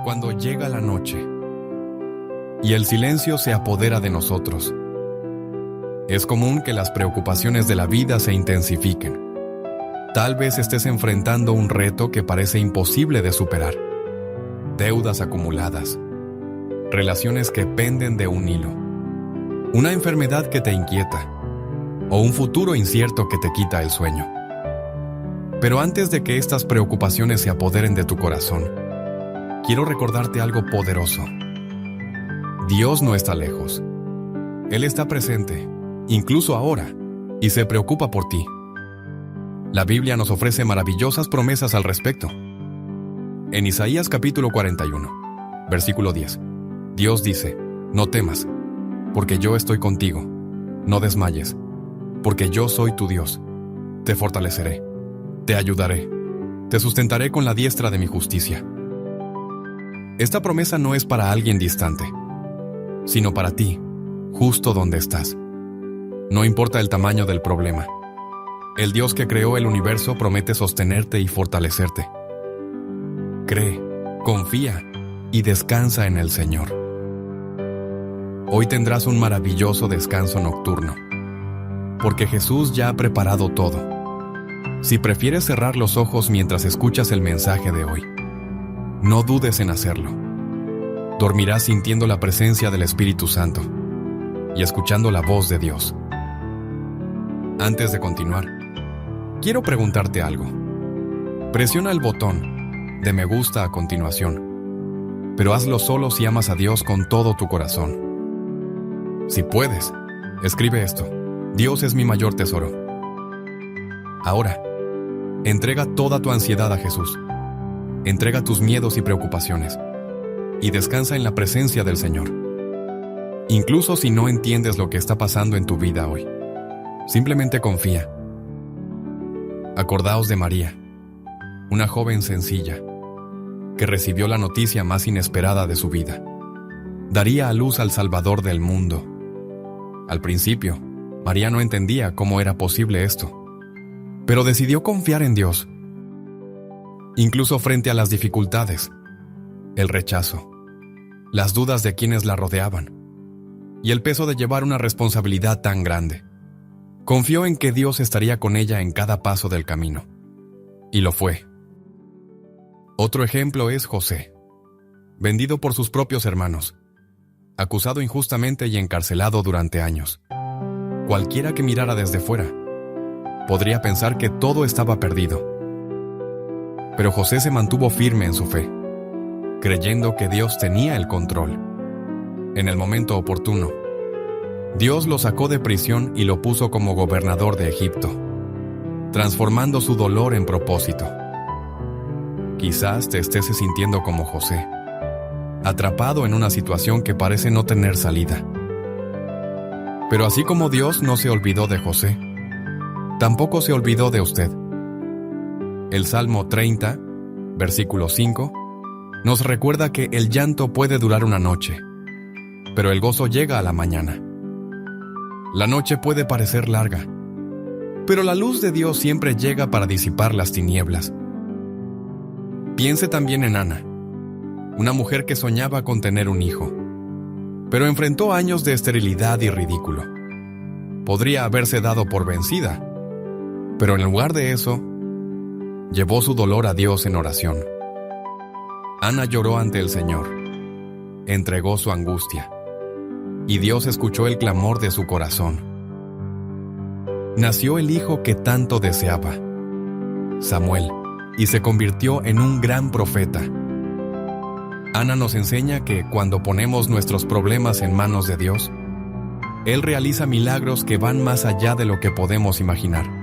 Cuando llega la noche y el silencio se apodera de nosotros, es común que las preocupaciones de la vida se intensifiquen. Tal vez estés enfrentando un reto que parece imposible de superar. Deudas acumuladas, relaciones que penden de un hilo, una enfermedad que te inquieta o un futuro incierto que te quita el sueño. Pero antes de que estas preocupaciones se apoderen de tu corazón, quiero recordarte algo poderoso. Dios no está lejos. Él está presente, incluso ahora, y se preocupa por ti. La Biblia nos ofrece maravillosas promesas al respecto. En Isaías capítulo 41, versículo 10, Dios dice: no temas, porque yo estoy contigo. No desmayes, porque yo soy tu Dios. Te fortaleceré, te ayudaré, te sustentaré con la diestra de mi justicia. Esta promesa no es para alguien distante, sino para ti, justo donde estás. No importa el tamaño del problema. El Dios que creó el universo promete sostenerte y fortalecerte. Cree, confía y descansa en el Señor. Hoy tendrás un maravilloso descanso nocturno, porque Jesús ya ha preparado todo. Si prefieres cerrar los ojos mientras escuchas el mensaje de hoy, no dudes en hacerlo. Dormirás sintiendo la presencia del Espíritu Santo y escuchando la voz de Dios. Antes de continuar, quiero preguntarte algo. Presiona el botón de me gusta a continuación, pero hazlo solo si amas a Dios con todo tu corazón. Si puedes, escribe esto: Dios es mi mayor tesoro. Ahora, entrega toda tu ansiedad a Jesús. Entrega tus miedos y preocupaciones y descansa en la presencia del Señor. Incluso si no entiendes lo que está pasando en tu vida hoy, simplemente confía. Acordaos de María, una joven sencilla, que recibió la noticia más inesperada de su vida. Daría a luz al Salvador del mundo. Al principio, María no entendía cómo era posible esto, pero decidió confiar en Dios. Incluso frente a las dificultades, el rechazo, las dudas de quienes la rodeaban y el peso de llevar una responsabilidad tan grande, confió en que Dios estaría con ella en cada paso del camino. Y lo fue. Otro ejemplo es José, vendido por sus propios hermanos, acusado injustamente y encarcelado durante años. Cualquiera que mirara desde fuera podría pensar que todo estaba perdido. Pero José se mantuvo firme en su fe, creyendo que Dios tenía el control. En el momento oportuno, Dios lo sacó de prisión y lo puso como gobernador de Egipto, transformando su dolor en propósito. Quizás te estés sintiendo como José, atrapado en una situación que parece no tener salida. Pero así como Dios no se olvidó de José, tampoco se olvidó de usted. El Salmo 30, versículo 5, nos recuerda que el llanto puede durar una noche, pero el gozo llega a la mañana. La noche puede parecer larga, pero la luz de Dios siempre llega para disipar las tinieblas. Piense también en Ana, una mujer que soñaba con tener un hijo, pero enfrentó años de esterilidad y ridículo. Podría haberse dado por vencida, pero en lugar de eso, llevó su dolor a Dios en oración. Ana lloró ante el Señor, entregó su angustia, y Dios escuchó el clamor de su corazón. Nació el hijo que tanto deseaba, Samuel, y se convirtió en un gran profeta. Ana nos enseña que cuando ponemos nuestros problemas en manos de Dios, Él realiza milagros que van más allá de lo que podemos imaginar.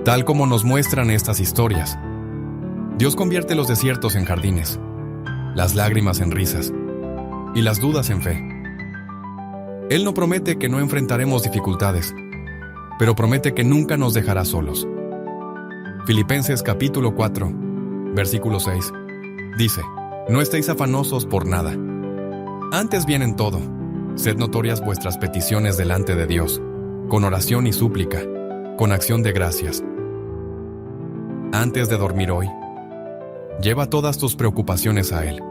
Tal como nos muestran estas historias, Dios convierte los desiertos en jardines, las lágrimas en risas y las dudas en fe. Él no promete que no enfrentaremos dificultades, pero promete que nunca nos dejará solos. Filipenses capítulo 4, versículo 6, dice: no estéis afanosos por nada. Antes bien en todo, sed notorias vuestras peticiones delante de Dios, con oración y súplica, con acción de gracias. Antes de dormir hoy, Lleva todas tus preocupaciones a Él.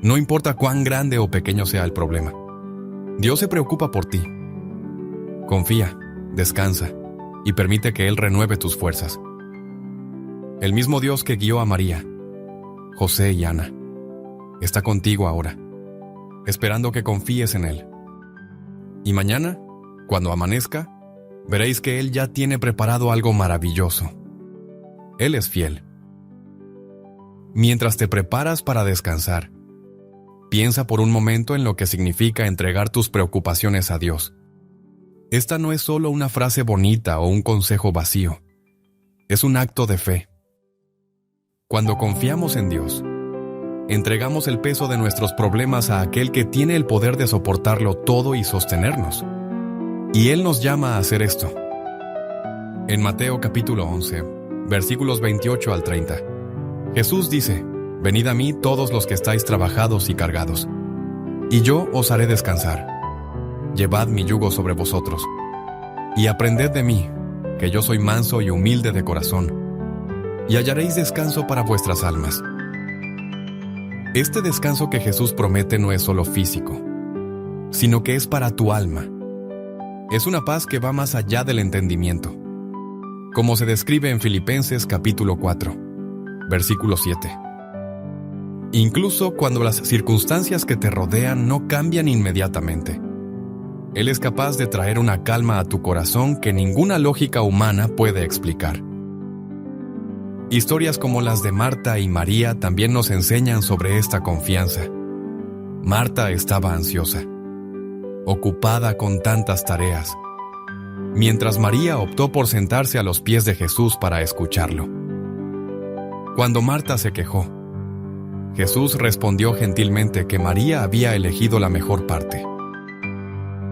No importa cuán grande o pequeño sea el problema. Dios se preocupa por ti. Confía, descansa y permite que Él renueve tus fuerzas. El mismo Dios que guió a María, José y Ana está contigo ahora, esperando que confíes en Él. Y mañana, cuando amanezca, veréis que Él ya tiene preparado algo maravilloso. Él es fiel. Mientras te preparas para descansar, piensa por un momento en lo que significa entregar tus preocupaciones a Dios. Esta no es solo una frase bonita o un consejo vacío. Es un acto de fe. Cuando confiamos en Dios, entregamos el peso de nuestros problemas a aquel que tiene el poder de soportarlo todo y sostenernos. Y Él nos llama a hacer esto. En Mateo capítulo 11, versículos 28 al 30, Jesús dice: «Venid a mí todos los que estáis trabajados y cargados, y yo os haré descansar. Llevad mi yugo sobre vosotros, y aprended de mí, que yo soy manso y humilde de corazón, y hallaréis descanso para vuestras almas». Este descanso que Jesús promete no es solo físico, sino que es para tu alma. Es una paz que va más allá del entendimiento, como se describe en Filipenses capítulo 4, versículo 7. Incluso cuando las circunstancias que te rodean no cambian inmediatamente, Él es capaz de traer una calma a tu corazón que ninguna lógica humana puede explicar. Historias como las de Marta y María también nos enseñan sobre esta confianza. Marta estaba ansiosa, ocupada con tantas tareas, mientras María optó por sentarse a los pies de Jesús para escucharlo. Cuando Marta se quejó, Jesús respondió gentilmente que María había elegido la mejor parte.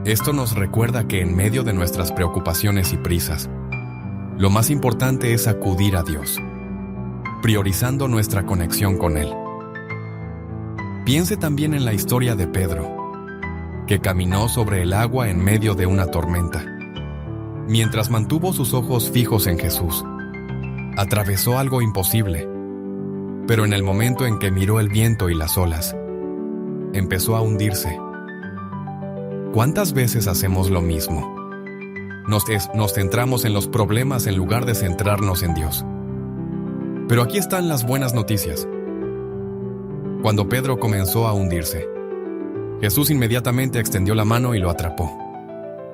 Esto nos recuerda que en medio de nuestras preocupaciones y prisas, lo más importante es acudir a Dios, priorizando nuestra conexión con Él. Piense también en la historia de Pedro, que caminó sobre el agua en medio de una tormenta. Mientras mantuvo sus ojos fijos en Jesús, atravesó algo imposible, pero en el momento en que miró el viento y las olas, empezó a hundirse. ¿Cuántas veces hacemos lo mismo? Nos centramos en los problemas en lugar de centrarnos en Dios. Pero aquí están las buenas noticias. Cuando Pedro comenzó a hundirse, Jesús inmediatamente extendió la mano y lo atrapó.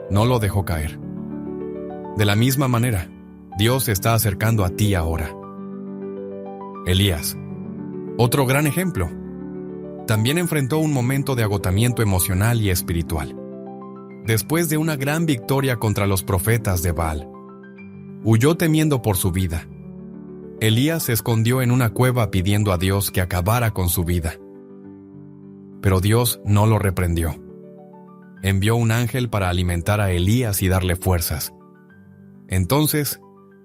No lo dejó caer. De la misma manera, Dios se está acercando a ti ahora. Elías, otro gran ejemplo, también enfrentó un momento de agotamiento emocional y espiritual. Después de una gran victoria contra los profetas de Baal, huyó temiendo por su vida. Elías se escondió en una cueva pidiendo a Dios que acabara con su vida. Pero Dios no lo reprendió. Envió un ángel para alimentar a Elías y darle fuerzas. Entonces,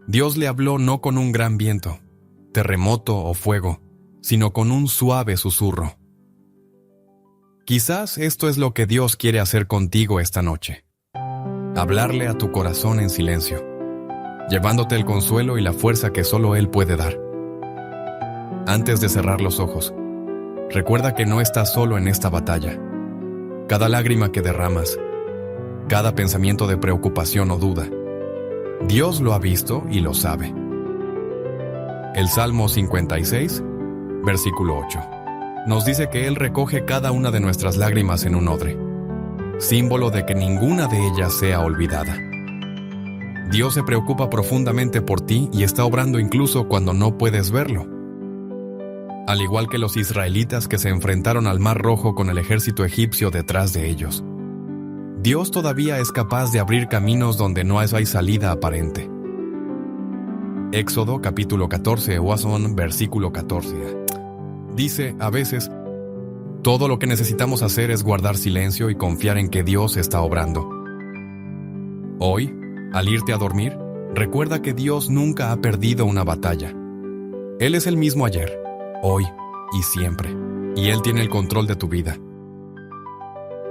Dios le habló no con un gran viento, terremoto o fuego, sino con un suave susurro. Quizás esto es lo que Dios quiere hacer contigo esta noche. Hablarle a tu corazón en silencio, llevándote el consuelo y la fuerza que solo Él puede dar. Antes de cerrar los ojos, recuerda que no estás solo en esta batalla. Cada lágrima que derramas, cada pensamiento de preocupación o duda, Dios lo ha visto y lo sabe. El Salmo 56, versículo 8, nos dice que Él recoge cada una de nuestras lágrimas en un odre, símbolo de que ninguna de ellas sea olvidada. Dios se preocupa profundamente por ti y está obrando incluso cuando no puedes verlo. Al igual que los israelitas que se enfrentaron al Mar Rojo con el ejército egipcio detrás de ellos, Dios todavía es capaz de abrir caminos donde no hay salida aparente. Éxodo capítulo 14, versículo 14. Dice, a veces, todo lo que necesitamos hacer es guardar silencio y confiar en que Dios está obrando. Hoy, al irte a dormir, recuerda que Dios nunca ha perdido una batalla. Él es el mismo ayer, hoy y siempre, y Él tiene el control de tu vida.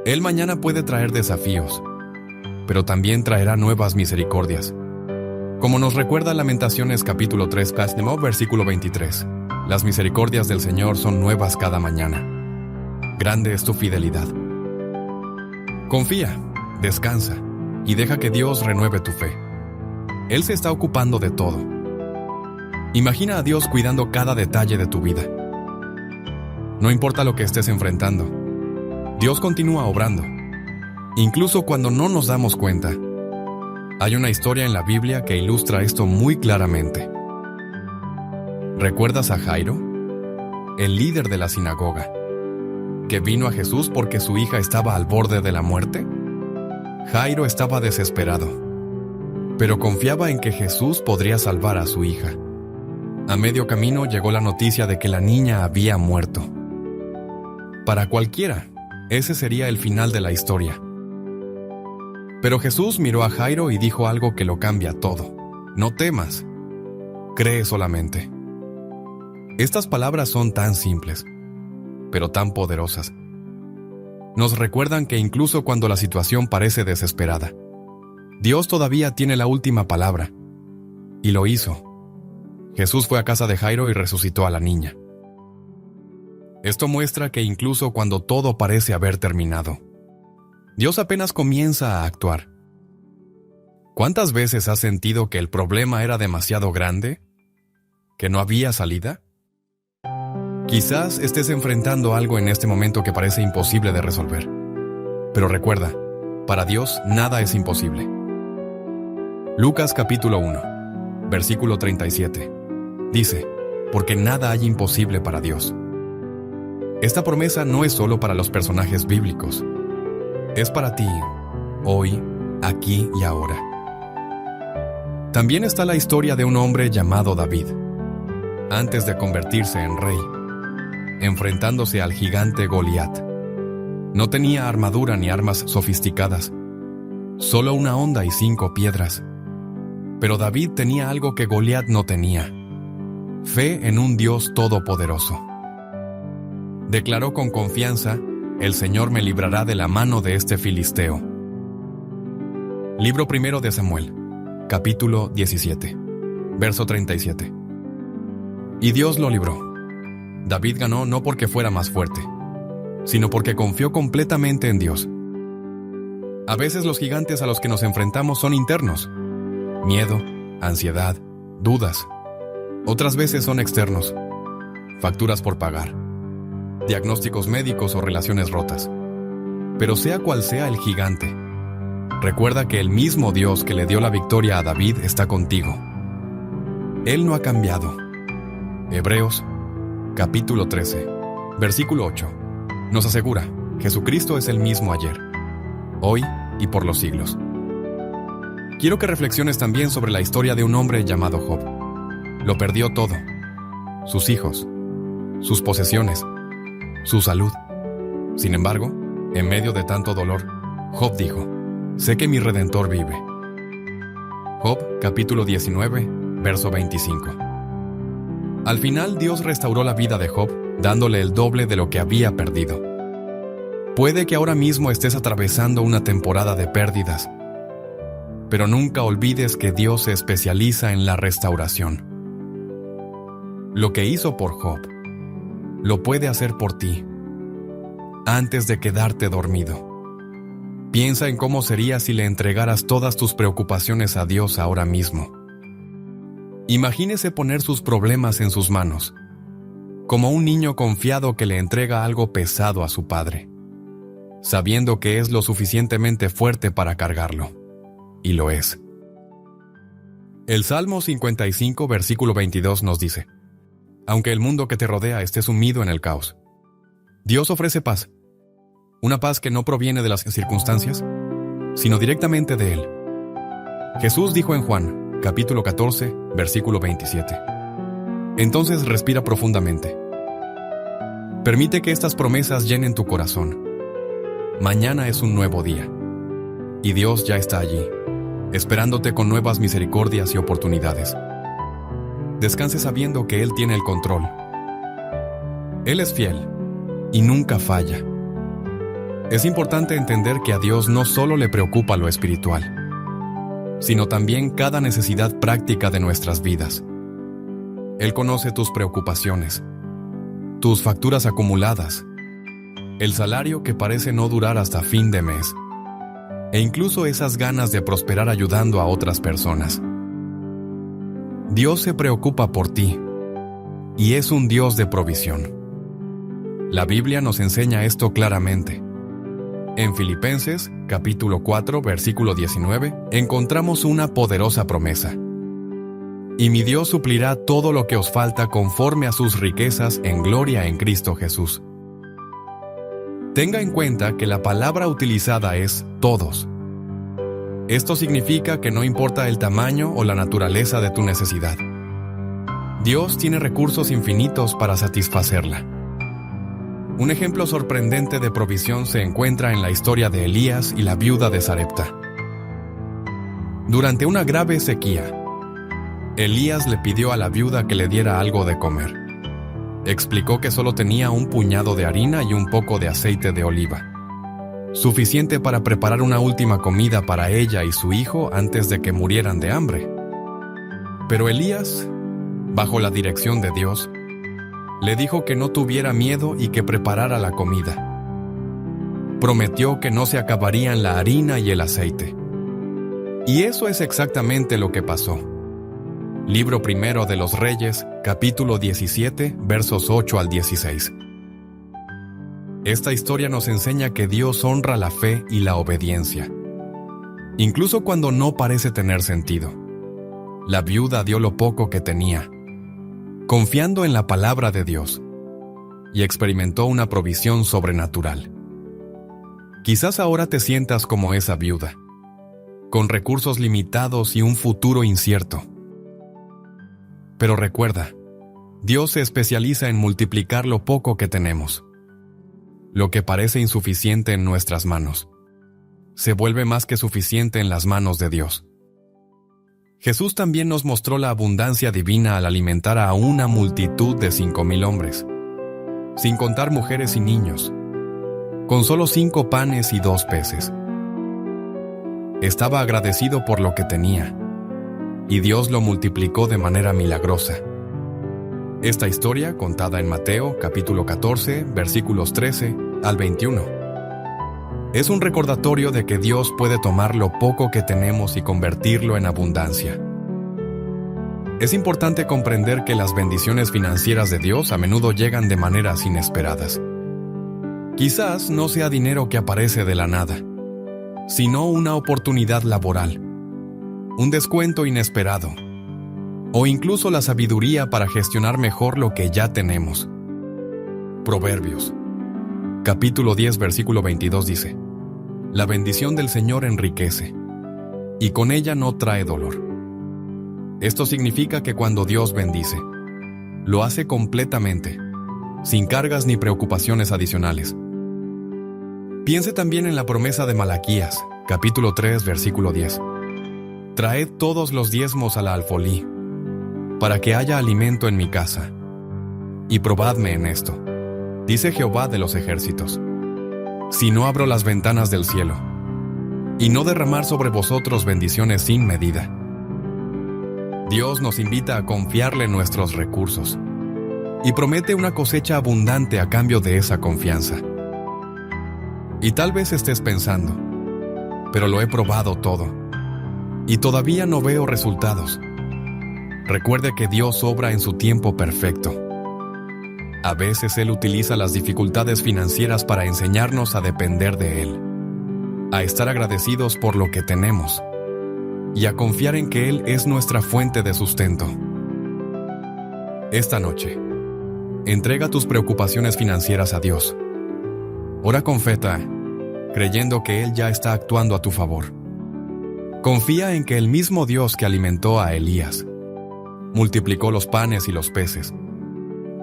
Él mañana puede traer desafíos, pero también traerá nuevas misericordias. Como nos recuerda Lamentaciones capítulo 3, versículo 23. Las misericordias del Señor son nuevas cada mañana. Grande es tu fidelidad. Confía, descansa y deja que Dios renueve tu fe. Él se está ocupando de todo. Imagina a Dios cuidando cada detalle de tu vida. No importa lo que estés enfrentando, Dios continúa obrando, incluso cuando no nos damos cuenta. Hay una historia en la Biblia que ilustra esto muy claramente. ¿Recuerdas a Jairo, el líder de la sinagoga, que vino a Jesús porque su hija estaba al borde de la muerte? Jairo estaba desesperado, pero confiaba en que Jesús podría salvar a su hija. A medio camino llegó la noticia de que la niña había muerto. Para cualquiera, ese sería el final de la historia. Pero Jesús miró a Jairo y dijo algo que lo cambia todo. No temas, cree solamente. Estas palabras son tan simples, pero tan poderosas. Nos recuerdan que incluso cuando la situación parece desesperada, Dios todavía tiene la última palabra. Y lo hizo. Jesús fue a casa de Jairo y resucitó a la niña. Esto muestra que incluso cuando todo parece haber terminado, Dios apenas comienza a actuar. ¿Cuántas veces has sentido que el problema era demasiado grande? ¿Que no había salida? Quizás estés enfrentando algo en este momento que parece imposible de resolver. Pero recuerda, para Dios nada es imposible. Lucas capítulo 1, versículo 37. Dice, porque nada hay imposible para Dios. Esta promesa no es solo para los personajes bíblicos. Es para ti, hoy, aquí y ahora. También está la historia de un hombre llamado David. Antes de convertirse en rey, enfrentándose al gigante Goliat. No tenía armadura ni armas sofisticadas, solo una honda y 5 piedras. Pero David tenía algo que Goliat no tenía: fe en un Dios todopoderoso. Declaró con confianza: el Señor me librará de la mano de este filisteo. Libro primero de Samuel, capítulo 17, verso 37. Y Dios lo libró. David ganó no porque fuera más fuerte, sino porque confió completamente en Dios. A veces los gigantes a los que nos enfrentamos son internos: miedo, ansiedad, dudas. Otras veces son externos: facturas por pagar, diagnósticos médicos o relaciones rotas. Pero sea cual sea el gigante, recuerda que el mismo Dios que le dio la victoria a David está contigo. Él no ha cambiado. Hebreos capítulo 13, versículo 8, nos asegura: Jesucristo es el mismo ayer, hoy y por los siglos. Quiero que reflexiones también sobre la historia de un hombre llamado Job. Lo perdió todo: sus hijos, sus posesiones, su salud. Sin embargo, en medio de tanto dolor, Job dijo: sé que mi Redentor vive. Job capítulo 19, verso 25. Al final, Dios restauró la vida de Job, dándole el doble de lo que había perdido. Puede que ahora mismo estés atravesando una temporada de pérdidas, pero nunca olvides que Dios se especializa en la restauración. Lo que hizo por Job, lo puede hacer por ti. Antes de quedarte dormido, piensa en cómo sería si le entregaras todas tus preocupaciones a Dios ahora mismo. Imagínese poner sus problemas en sus manos, como un niño confiado que le entrega algo pesado a su padre, sabiendo que es lo suficientemente fuerte para cargarlo. Y lo es. El Salmo 55, versículo 22 nos dice: aunque el mundo que te rodea esté sumido en el caos, Dios ofrece paz. Una paz que no proviene de las circunstancias, sino directamente de Él. Jesús dijo en Juan capítulo 14, versículo 27. Entonces respira profundamente. Permite que estas promesas llenen tu corazón. Mañana es un nuevo día, y Dios ya está allí, esperándote con nuevas misericordias y oportunidades. Descanse sabiendo que Él tiene el control. Él es fiel y nunca falla. Es importante entender que a Dios no solo le preocupa lo espiritual, sino también cada necesidad práctica de nuestras vidas. Él conoce tus preocupaciones, tus facturas acumuladas, el salario que parece no durar hasta fin de mes, e incluso esas ganas de prosperar ayudando a otras personas. Dios se preocupa por ti, y es un Dios de provisión. La Biblia nos enseña esto claramente. En Filipenses, capítulo 4, versículo 19, encontramos una poderosa promesa. Y mi Dios suplirá todo lo que os falta conforme a sus riquezas en gloria en Cristo Jesús. Tenga en cuenta que la palabra utilizada es todos. Esto significa que no importa el tamaño o la naturaleza de tu necesidad. Dios tiene recursos infinitos para satisfacerla. Un ejemplo sorprendente de provisión se encuentra en la historia de Elías y la viuda de Sarepta. Durante una grave sequía, Elías le pidió a la viuda que le diera algo de comer. Explicó que solo tenía un puñado de harina y un poco de aceite de oliva, suficiente para preparar una última comida para ella y su hijo antes de que murieran de hambre. Pero Elías, bajo la dirección de Dios, le dijo que no tuviera miedo y que preparara la comida. Prometió que no se acabarían la harina y el aceite. Y eso es exactamente lo que pasó. Libro primero de los Reyes, capítulo 17, versos 8 al 16. Esta historia nos enseña que Dios honra la fe y la obediencia, incluso cuando no parece tener sentido. La viuda dio lo poco que tenía, confiando en la palabra de Dios, y experimentó una provisión sobrenatural. Quizás ahora te sientas como esa viuda, con recursos limitados y un futuro incierto. Pero recuerda, Dios se especializa en multiplicar lo poco que tenemos. Lo que parece insuficiente en nuestras manos se vuelve más que suficiente en las manos de Dios. Jesús también nos mostró la abundancia divina al alimentar a una multitud de 5,000 hombres, sin contar mujeres y niños, con solo 5 panes y 2 peces. Estaba agradecido por lo que tenía, y Dios lo multiplicó de manera milagrosa. Esta historia, contada en Mateo, capítulo 14, versículos 13 al 21, es un recordatorio de que Dios puede tomar lo poco que tenemos y convertirlo en abundancia. Es importante comprender que las bendiciones financieras de Dios a menudo llegan de maneras inesperadas. Quizás no sea dinero que aparece de la nada, sino una oportunidad laboral, un descuento inesperado, o incluso la sabiduría para gestionar mejor lo que ya tenemos. Proverbios, capítulo 10, versículo 22 dice: La bendición del Señor enriquece, y con ella no trae dolor. Esto significa que cuando Dios bendice, lo hace completamente, sin cargas ni preocupaciones adicionales. Piense también en la promesa de Malaquías, capítulo 3, versículo 10. Traed todos los diezmos a la alfolí, para que haya alimento en mi casa. Y probadme en esto, dice Jehová de los ejércitos, si no abro las ventanas del cielo, y no derramar sobre vosotros bendiciones sin medida. Dios nos invita a confiarle nuestros recursos, y promete una cosecha abundante a cambio de esa confianza. Y tal vez estés pensando, pero lo he probado todo, y todavía no veo resultados. Recuerde que Dios obra en su tiempo perfecto. A veces Él utiliza las dificultades financieras para enseñarnos a depender de Él, a estar agradecidos por lo que tenemos, y a confiar en que Él es nuestra fuente de sustento. Esta noche, entrega tus preocupaciones financieras a Dios. Ora con fe, creyendo que Él ya está actuando a tu favor. Confía en que el mismo Dios que alimentó a Elías multiplicó los panes y los peces,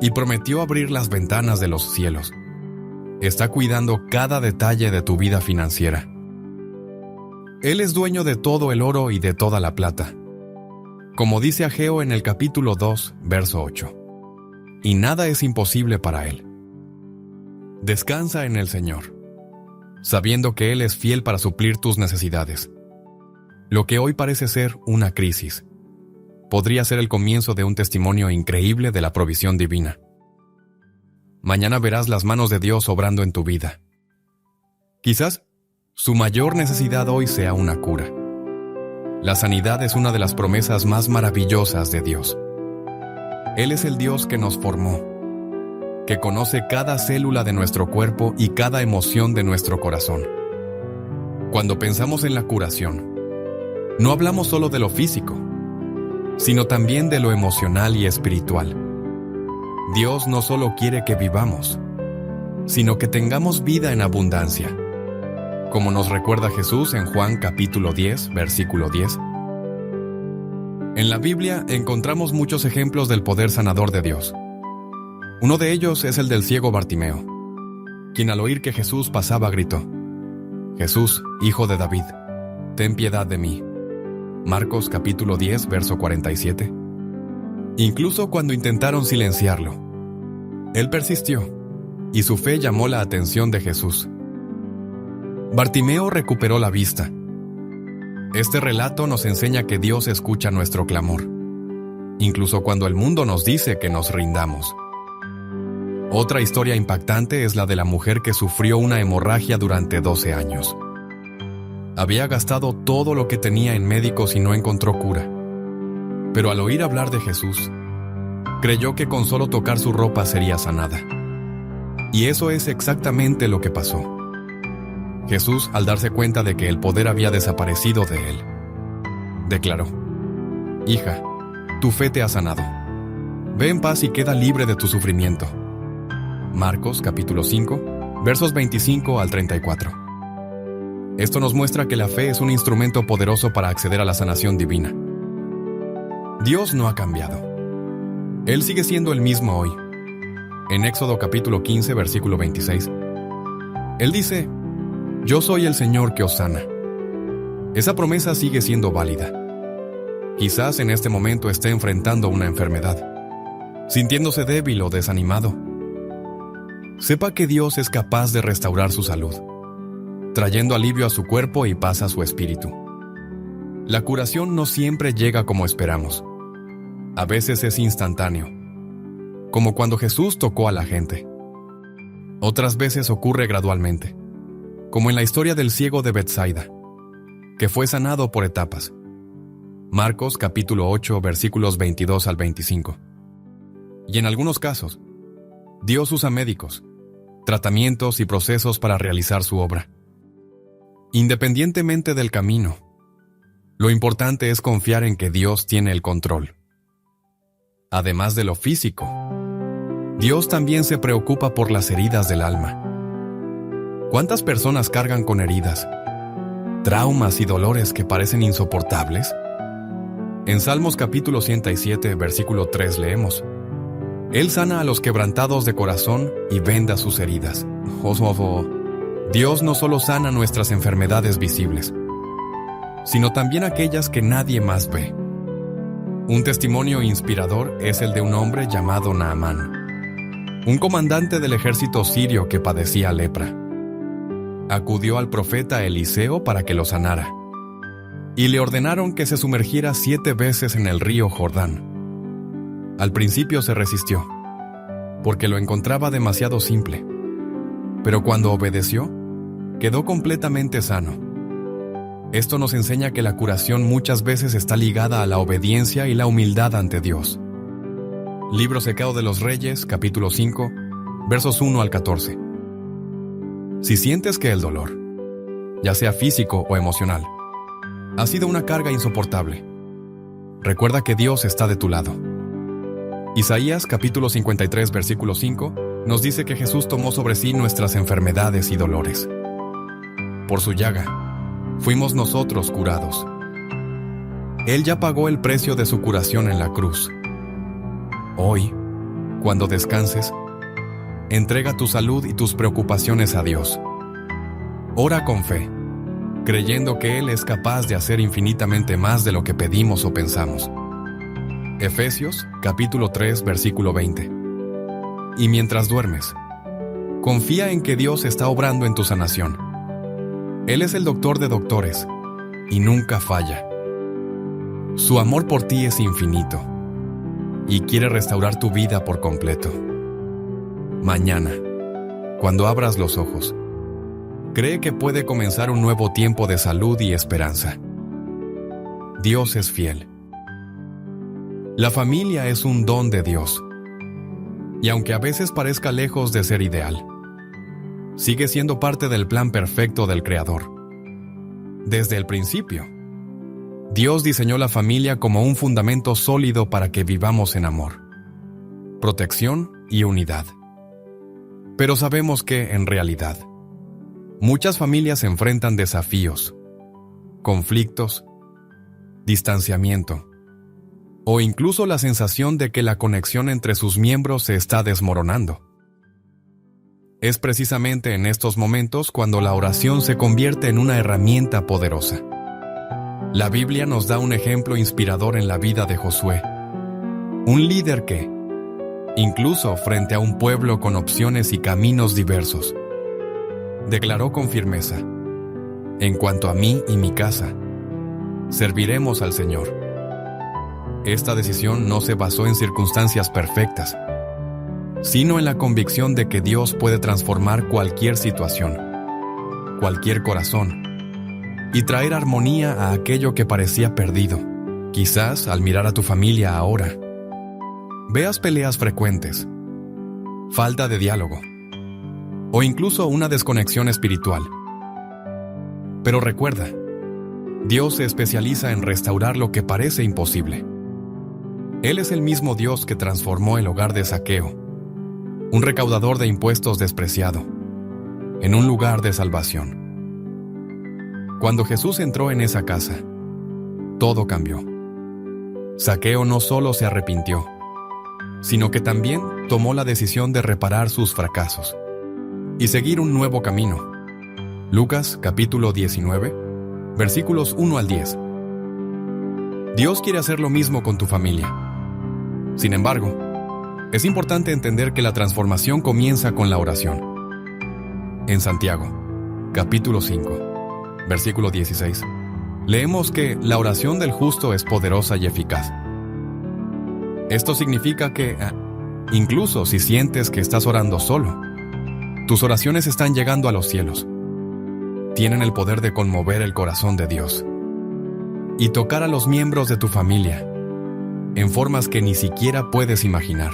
y prometió abrir las ventanas de los cielos. Está cuidando cada detalle de tu vida financiera. Él es dueño de todo el oro y de toda la plata, como dice Ageo en el capítulo 2, verso 8. Y nada es imposible para Él. Descansa en el Señor, sabiendo que Él es fiel para suplir tus necesidades. Lo que hoy parece ser una crisis, podría ser el comienzo de un testimonio increíble de la provisión divina. Mañana verás las manos de Dios obrando en tu vida. Quizás su mayor necesidad hoy sea una cura. La sanidad es una de las promesas más maravillosas de Dios. Él es el Dios que nos formó, que conoce cada célula de nuestro cuerpo y cada emoción de nuestro corazón. Cuando pensamos en la curación, no hablamos solo de lo físico, sino también de lo emocional y espiritual. Dios no solo quiere que vivamos, sino que tengamos vida en abundancia. Como nos recuerda Jesús en Juan capítulo 10, versículo 10. En la Biblia encontramos muchos ejemplos del poder sanador de Dios. Uno de ellos es el del ciego Bartimeo, quien al oír que Jesús pasaba gritó: «Jesús, hijo de David, ten piedad de mí». Marcos capítulo 10, verso 47. Incluso cuando intentaron silenciarlo, él persistió, y su fe llamó la atención de Jesús. Bartimeo recuperó la vista. Este relato nos enseña que Dios escucha nuestro clamor, incluso cuando el mundo nos dice que nos rindamos. Otra historia impactante es la de la mujer que sufrió una hemorragia durante 12 años. Había gastado todo lo que tenía en médicos y no encontró cura. Pero al oír hablar de Jesús, creyó que con solo tocar su ropa sería sanada. Y eso es exactamente lo que pasó. Jesús, al darse cuenta de que el poder había desaparecido de él, declaró: «Hija, tu fe te ha sanado. Ve en paz y queda libre de tu sufrimiento». Marcos capítulo 5, versos 25 al 34. Esto nos muestra que la fe es un instrumento poderoso para acceder a la sanación divina. Dios no ha cambiado. Él sigue siendo el mismo hoy. En Éxodo capítulo 15, versículo 26, Él dice: «Yo soy el Señor que os sana». Esa promesa sigue siendo válida. Quizás en este momento esté enfrentando una enfermedad, sintiéndose débil o desanimado. Sepa que Dios es capaz de restaurar su salud, trayendo alivio a su cuerpo y paz a su espíritu. La curación no siempre llega como esperamos. A veces es instantáneo, como cuando Jesús tocó a la gente. Otras veces ocurre gradualmente, como en la historia del ciego de Betsaida, que fue sanado por etapas. Marcos capítulo 8, versículos 22 al 25. Y en algunos casos, Dios usa médicos, tratamientos y procesos para realizar su obra. Independientemente del camino, lo importante es confiar en que Dios tiene el control. Además de lo físico, Dios también se preocupa por las heridas del alma. ¿Cuántas personas cargan con heridas, traumas y dolores que parecen insoportables? En Salmos capítulo 107, versículo 3 leemos: «Él sana a los quebrantados de corazón y venda sus heridas». Dios no solo sana nuestras enfermedades visibles, sino también aquellas que nadie más ve. Un testimonio inspirador es el de un hombre llamado Naamán, un comandante del ejército sirio que padecía lepra. Acudió al profeta Eliseo para que lo sanara, y le ordenaron que se sumergiera 7 veces en el río Jordán. Al principio se resistió, porque lo encontraba demasiado simple, pero cuando obedeció, quedó completamente sano. Esto nos enseña que la curación muchas veces está ligada a la obediencia y la humildad ante Dios. Libro Secado de los Reyes, capítulo 5, versos 1 al 14. Si sientes que el dolor, ya sea físico o emocional, ha sido una carga insoportable, recuerda que Dios está de tu lado. Isaías capítulo 53, versículo 5, nos dice que Jesús tomó sobre sí nuestras enfermedades y dolores. Por su llaga, fuimos nosotros curados. Él ya pagó el precio de su curación en la cruz. Hoy, cuando descanses, entrega tu salud y tus preocupaciones a Dios. Ora con fe, creyendo que Él es capaz de hacer infinitamente más de lo que pedimos o pensamos. Efesios, capítulo 3, versículo 20. Y mientras duermes, confía en que Dios está obrando en tu sanación. Él es el doctor de doctores y nunca falla. Su amor por ti es infinito y quiere restaurar tu vida por completo. Mañana, cuando abras los ojos, cree que puede comenzar un nuevo tiempo de salud y esperanza. Dios es fiel. La familia es un don de Dios. Y aunque a veces parezca lejos de ser ideal, sigue siendo parte del plan perfecto del Creador. Desde el principio, Dios diseñó la familia como un fundamento sólido para que vivamos en amor, protección y unidad. Pero sabemos que, en realidad, muchas familias enfrentan desafíos, conflictos, distanciamiento, o incluso la sensación de que la conexión entre sus miembros se está desmoronando. Es precisamente en estos momentos cuando la oración se convierte en una herramienta poderosa. La Biblia nos da un ejemplo inspirador en la vida de Josué, un líder que, incluso frente a un pueblo con opciones y caminos diversos, declaró con firmeza: «En cuanto a mí y mi casa, serviremos al Señor». Esta decisión no se basó en circunstancias perfectas, sino en la convicción de que Dios puede transformar cualquier situación, cualquier corazón, y traer armonía a aquello que parecía perdido. Quizás, al mirar a tu familia ahora, veas peleas frecuentes, falta de diálogo, o incluso una desconexión espiritual. Pero recuerda, Dios se especializa en restaurar lo que parece imposible. Él es el mismo Dios que transformó el hogar de Zaqueo, un recaudador de impuestos despreciado, en un lugar de salvación. Cuando Jesús entró en esa casa, todo cambió. Zaqueo no solo se arrepintió, sino que también tomó la decisión de reparar sus fracasos y seguir un nuevo camino. Lucas capítulo 19, versículos 1 al 10. Dios quiere hacer lo mismo con tu familia. Sin embargo, es importante entender que la transformación comienza con la oración. En Santiago, capítulo 5, versículo 16, leemos que la oración del justo es poderosa y eficaz. Esto significa que, incluso si sientes que estás orando solo, tus oraciones están llegando a los cielos. Tienen el poder de conmover el corazón de Dios y tocar a los miembros de tu familia en formas que ni siquiera puedes imaginar.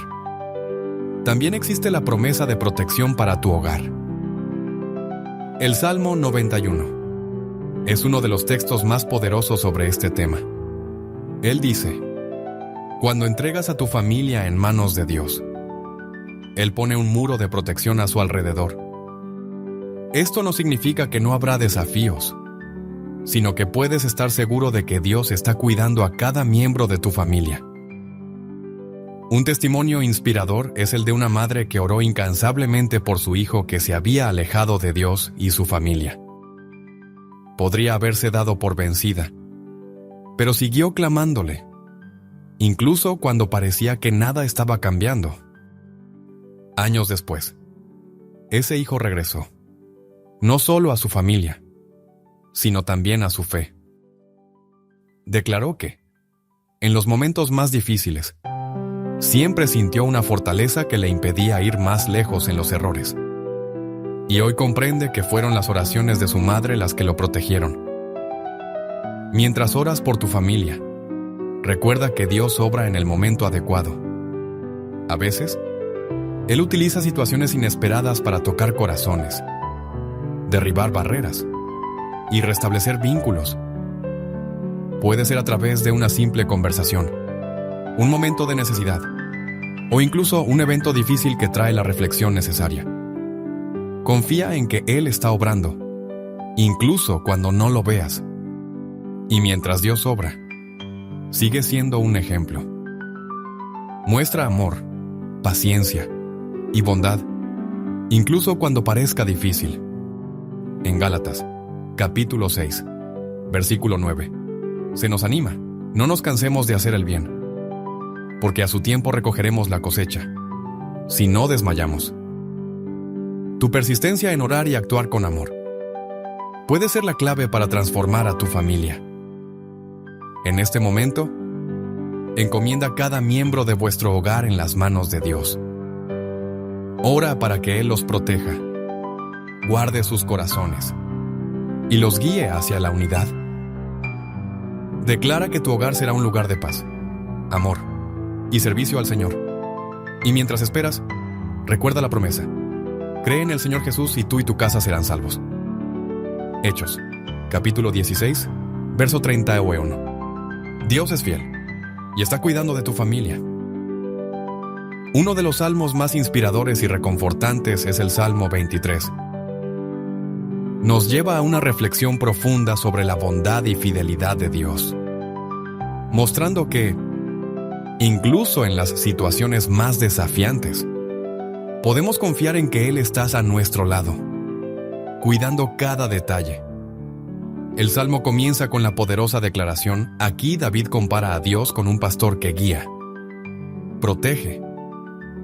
También existe la promesa de protección para tu hogar. El Salmo 91 es uno de los textos más poderosos sobre este tema. Él dice: cuando entregas a tu familia en manos de Dios, Él pone un muro de protección a su alrededor. Esto no significa que no habrá desafíos, sino que puedes estar seguro de que Dios está cuidando a cada miembro de tu familia. Un testimonio inspirador es el de una madre que oró incansablemente por su hijo que se había alejado de Dios y su familia. Podría haberse dado por vencida, pero siguió clamándole, incluso cuando parecía que nada estaba cambiando. Años después, ese hijo regresó, no solo a su familia, sino también a su fe. Declaró que, en los momentos más difíciles, siempre sintió una fortaleza que le impedía ir más lejos en los errores. Y hoy comprende que fueron las oraciones de su madre las que lo protegieron. Mientras oras por tu familia, recuerda que Dios obra en el momento adecuado. A veces, Él utiliza situaciones inesperadas para tocar corazones, derribar barreras y restablecer vínculos. Puede ser a través de una simple conversación, un momento de necesidad, o incluso un evento difícil que trae la reflexión necesaria. Confía en que Él está obrando, incluso cuando no lo veas. Y mientras Dios obra, sigue siendo un ejemplo. Muestra amor, paciencia y bondad, incluso cuando parezca difícil. En Gálatas, capítulo 6, versículo 9, se nos anima: no nos cansemos de hacer el bien, porque a su tiempo recogeremos la cosecha, si no desmayamos. Tu persistencia en orar y actuar con amor puede ser la clave para transformar a tu familia. En este momento, encomienda cada miembro de vuestro hogar en las manos de Dios. Ora para que Él los proteja, guarde sus corazones y los guíe hacia la unidad. Declara que tu hogar será un lugar de paz, amor y servicio al Señor. Y mientras esperas, recuerda la promesa. Cree en el Señor Jesús y tú y tu casa serán salvos. Hechos, capítulo 16, verso 31. Dios es fiel y está cuidando de tu familia. Uno de los salmos más inspiradores y reconfortantes es el Salmo 23. Nos lleva a una reflexión profunda sobre la bondad y fidelidad de Dios, mostrando que, incluso en las situaciones más desafiantes, podemos confiar en que Él está a nuestro lado, cuidando cada detalle. El Salmo comienza con la poderosa declaración. Aquí David compara a Dios con un pastor que guía, protege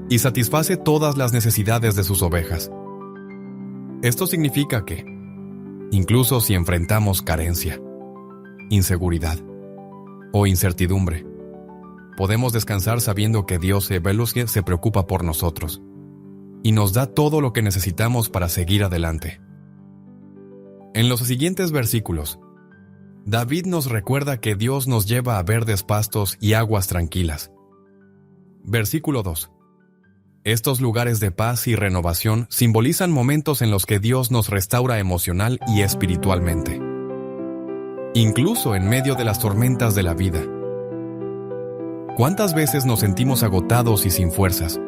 y satisface todas las necesidades de sus ovejas. Esto significa que, incluso si enfrentamos carencia, inseguridad o incertidumbre, podemos descansar sabiendo que Dios se preocupa por nosotros y nos da todo lo que necesitamos para seguir adelante. En los siguientes versículos, David nos recuerda que Dios nos lleva a verdes pastos y aguas tranquilas. Versículo 2. Estos lugares de paz y renovación simbolizan momentos en los que Dios nos restaura emocional y espiritualmente, incluso en medio de las tormentas de la vida. ¿Cuántas veces nos sentimos agotados y sin fuerzas?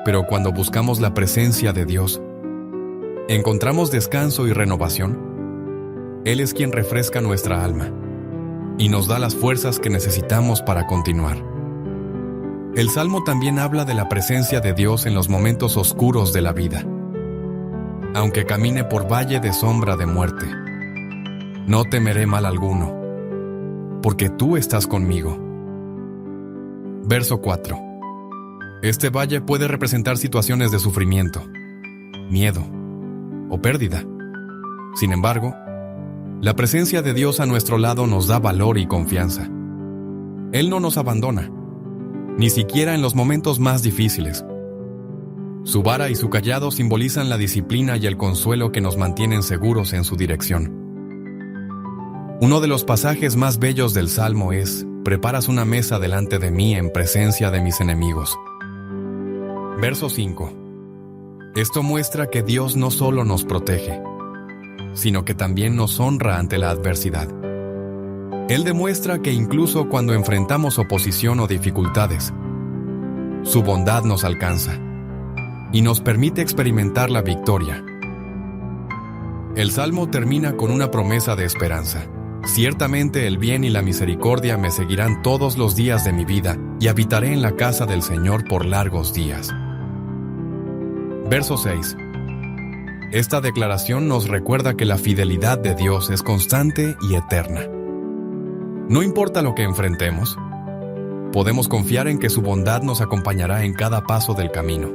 Pero cuando buscamos la presencia de Dios, encontramos descanso y renovación. Él es quien refresca nuestra alma y nos da las fuerzas que necesitamos para continuar. El Salmo también habla de la presencia de Dios en los momentos oscuros de la vida. Aunque camine por valle de sombra de muerte, no temeré mal alguno, porque tú estás conmigo. Verso 4. Este valle puede representar situaciones de sufrimiento, miedo o pérdida. Sin embargo, la presencia de Dios a nuestro lado nos da valor y confianza. Él no nos abandona, ni siquiera en los momentos más difíciles. Su vara y su cayado simbolizan la disciplina y el consuelo que nos mantienen seguros en su dirección. Uno de los pasajes más bellos del Salmo es: preparas una mesa delante de mí en presencia de mis enemigos. Verso 5. Esto muestra que Dios no solo nos protege, sino que también nos honra ante la adversidad. Él demuestra que incluso cuando enfrentamos oposición o dificultades, su bondad nos alcanza y nos permite experimentar la victoria. El Salmo termina con una promesa de esperanza. Ciertamente el bien y la misericordia me seguirán todos los días de mi vida, y habitaré en la casa del Señor por largos días. Verso 6. Esta declaración nos recuerda que la fidelidad de Dios es constante y eterna. No importa lo que enfrentemos, podemos confiar en que su bondad nos acompañará en cada paso del camino.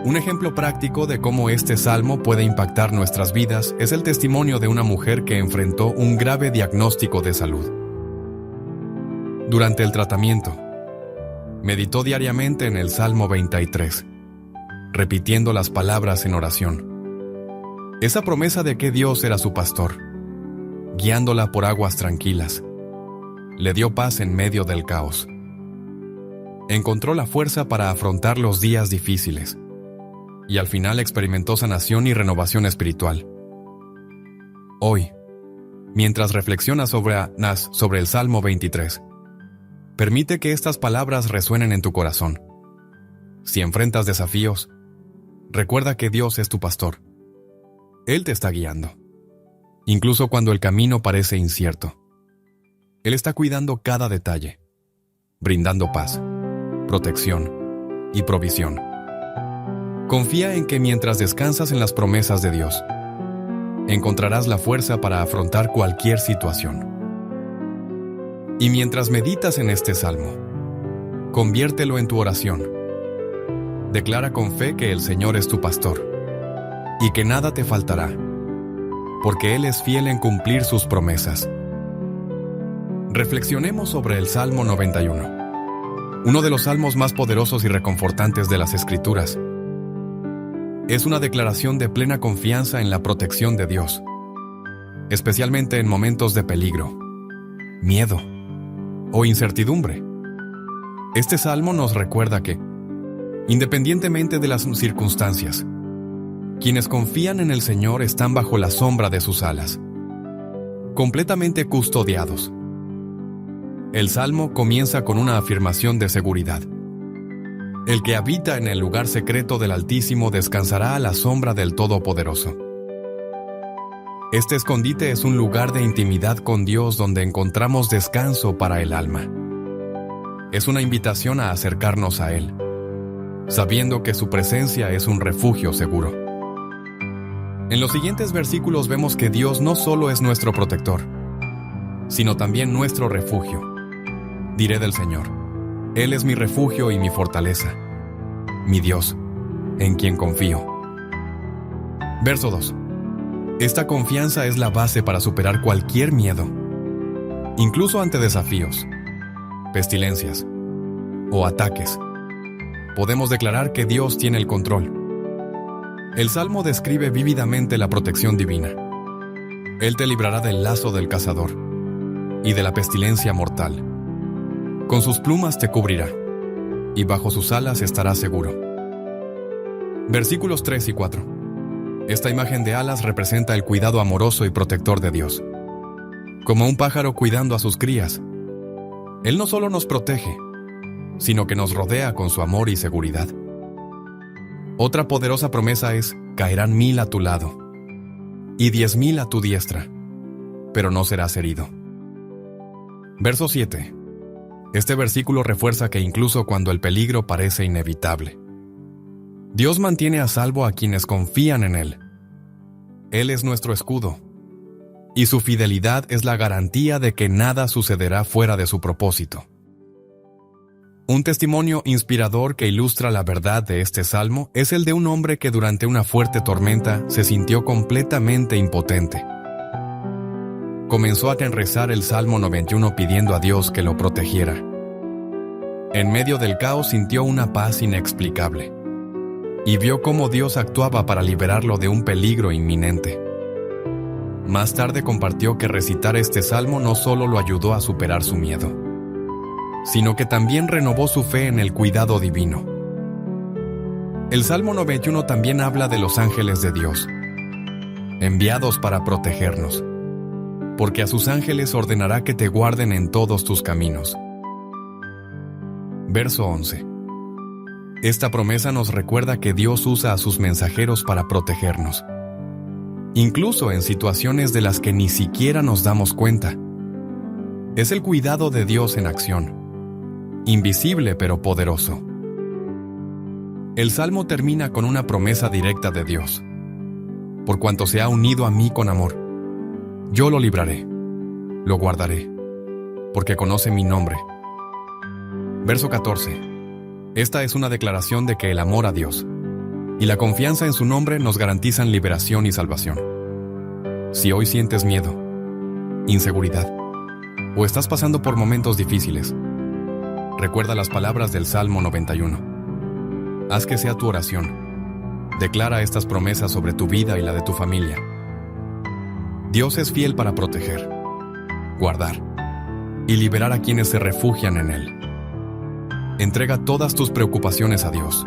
Un ejemplo práctico de cómo este salmo puede impactar nuestras vidas es el testimonio de una mujer que enfrentó un grave diagnóstico de salud. Durante el tratamiento, meditó diariamente en el Salmo 23, repitiendo las palabras en oración. Esa promesa de que Dios era su pastor, guiándola por aguas tranquilas, le dio paz en medio del caos. Encontró la fuerza para afrontar los días difíciles, y al final experimentó sanación y renovación espiritual. Hoy, mientras reflexionas sobre el Salmo 23, permite que estas palabras resuenen en tu corazón. Si enfrentas desafíos, recuerda que Dios es tu pastor. Él te está guiando, incluso cuando el camino parece incierto. Él está cuidando cada detalle, brindando paz, protección y provisión. Confía en que mientras descansas en las promesas de Dios, encontrarás la fuerza para afrontar cualquier situación. Y mientras meditas en este salmo, conviértelo en tu oración. Declara con fe que el Señor es tu pastor y que nada te faltará, porque Él es fiel en cumplir sus promesas. Reflexionemos sobre el Salmo 91, uno de los salmos más poderosos y reconfortantes de las Escrituras. Es una declaración de plena confianza en la protección de Dios, especialmente en momentos de peligro, miedo o incertidumbre. Este salmo nos recuerda que, independientemente de las circunstancias, quienes confían en el Señor están bajo la sombra de sus alas, completamente custodiados. El salmo comienza con una afirmación de seguridad. El que habita en el lugar secreto del Altísimo descansará a la sombra del Todopoderoso. Este escondite es un lugar de intimidad con Dios donde encontramos descanso para el alma. Es una invitación a acercarnos a Él, sabiendo que su presencia es un refugio seguro. En los siguientes versículos vemos que Dios no solo es nuestro protector, sino también nuestro refugio. Diré del Señor: Él es mi refugio y mi fortaleza, mi Dios, en quien confío. Verso 2. Esta confianza es la base para superar cualquier miedo, incluso ante desafíos, pestilencias o ataques. Podemos declarar que Dios tiene el control. El Salmo describe vívidamente la protección divina. Él te librará del lazo del cazador y de la pestilencia mortal. Con sus plumas te cubrirá, y bajo sus alas estarás seguro. Versículos 3 y 4. Esta imagen de alas representa el cuidado amoroso y protector de Dios. Como un pájaro cuidando a sus crías, Él no solo nos protege, sino que nos rodea con su amor y seguridad. Otra poderosa promesa es: caerán 1000 a tu lado y 10,000 a tu diestra, pero no serás herido. Verso 7. Este versículo refuerza que incluso cuando el peligro parece inevitable, Dios mantiene a salvo a quienes confían en Él. Él es nuestro escudo, y su fidelidad es la garantía de que nada sucederá fuera de su propósito. Un testimonio inspirador que ilustra la verdad de este salmo es el de un hombre que durante una fuerte tormenta se sintió completamente impotente. Comenzó a rezar el Salmo 91 pidiendo a Dios que lo protegiera. En medio del caos sintió una paz inexplicable y vio cómo Dios actuaba para liberarlo de un peligro inminente. Más tarde compartió que recitar este salmo no solo lo ayudó a superar su miedo, sino que también renovó su fe en el cuidado divino. El Salmo 91 también habla de los ángeles de Dios, enviados para protegernos, porque a sus ángeles ordenará que te guarden en todos tus caminos. Verso 11. Esta promesa nos recuerda que Dios usa a sus mensajeros para protegernos, incluso en situaciones de las que ni siquiera nos damos cuenta. Es el cuidado de Dios en acción, invisible pero poderoso. El Salmo termina con una promesa directa de Dios: por cuanto se ha unido a mí con amor, yo lo libraré, lo guardaré, porque conoce mi nombre. Verso 14. Esta es una declaración de que el amor a Dios y la confianza en su nombre nos garantizan liberación y salvación. Si hoy sientes miedo, inseguridad, o estás pasando por momentos difíciles, recuerda las palabras del Salmo 91. Haz que sea tu oración. Declara estas promesas sobre tu vida y la de tu familia. Dios es fiel para proteger, guardar y liberar a quienes se refugian en Él. Entrega todas tus preocupaciones a Dios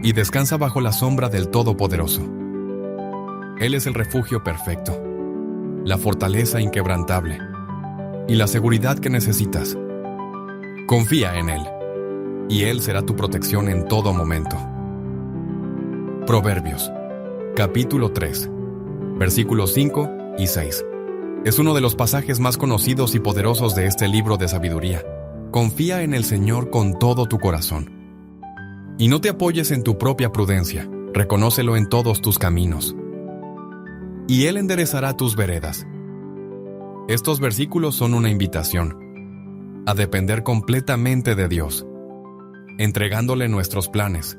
y descansa bajo la sombra del Todopoderoso. Él es el refugio perfecto, la fortaleza inquebrantable y la seguridad que necesitas. Confía en Él, y Él será tu protección en todo momento. Proverbios, capítulo 3, versículos 5 y 6. Es uno de los pasajes más conocidos y poderosos de este libro de sabiduría. Confía en el Señor con todo tu corazón. Y no te apoyes en tu propia prudencia, reconócelo en todos tus caminos, y Él enderezará tus veredas. Estos versículos son una invitación a depender completamente de Dios, entregándole nuestros planes,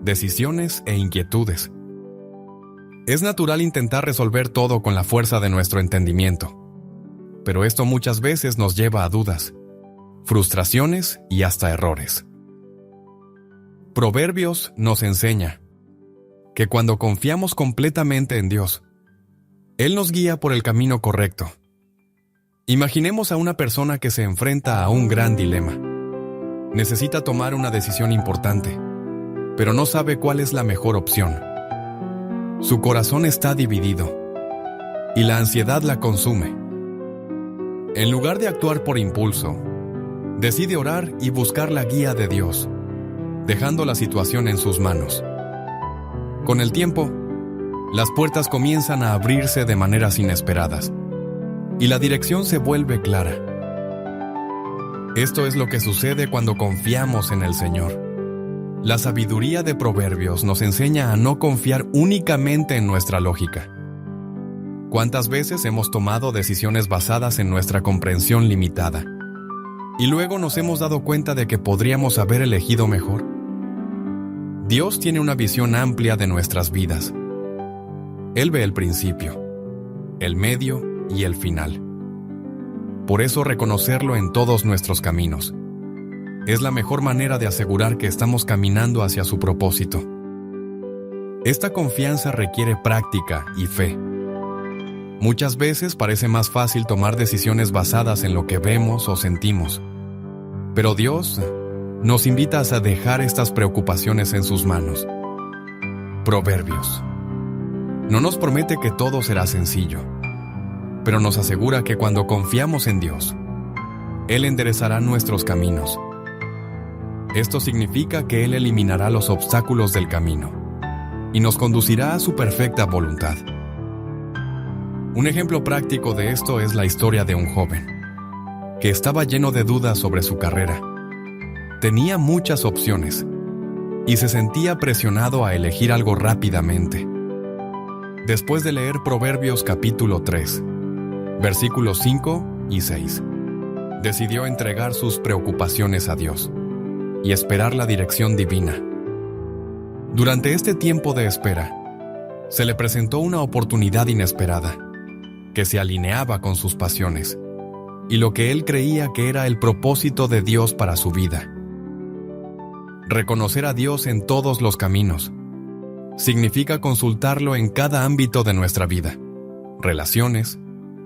decisiones e inquietudes. Es natural intentar resolver todo con la fuerza de nuestro entendimiento, pero esto muchas veces nos lleva a dudas, frustraciones y hasta errores. Proverbios nos enseña que cuando confiamos completamente en Dios, Él nos guía por el camino correcto. Imaginemos a una persona que se enfrenta a un gran dilema. Necesita tomar una decisión importante, pero no sabe cuál es la mejor opción. Su corazón está dividido y la ansiedad la consume. En lugar de actuar por impulso, decide orar y buscar la guía de Dios, dejando la situación en sus manos. Con el tiempo, las puertas comienzan a abrirse de maneras inesperadas y la dirección se vuelve clara. Esto es lo que sucede cuando confiamos en el Señor. La sabiduría de Proverbios nos enseña a no confiar únicamente en nuestra lógica. ¿Cuántas veces hemos tomado decisiones basadas en nuestra comprensión limitada? Y luego nos hemos dado cuenta de que podríamos haber elegido mejor. Dios tiene una visión amplia de nuestras vidas. Él ve el principio, el medio y el final. Por eso reconocerlo en todos nuestros caminos es la mejor manera de asegurar que estamos caminando hacia su propósito. Esta confianza requiere práctica y fe. Muchas veces parece más fácil tomar decisiones basadas en lo que vemos o sentimos, pero Dios nos invita a dejar estas preocupaciones en sus manos. Proverbios no nos promete que todo será sencillo, pero nos asegura que cuando confiamos en Dios, Él enderezará nuestros caminos. Esto significa que Él eliminará los obstáculos del camino y nos conducirá a su perfecta voluntad. Un ejemplo práctico de esto es la historia de un joven que estaba lleno de dudas sobre su carrera. Tenía muchas opciones y se sentía presionado a elegir algo rápidamente. Después de leer Proverbios capítulo 3, versículos 5 y 6, decidió entregar sus preocupaciones a Dios y esperar la dirección divina. Durante este tiempo de espera, se le presentó una oportunidad inesperada que se alineaba con sus pasiones y lo que él creía que era el propósito de Dios para su vida. Reconocer a Dios en todos los caminos significa consultarlo en cada ámbito de nuestra vida: relaciones,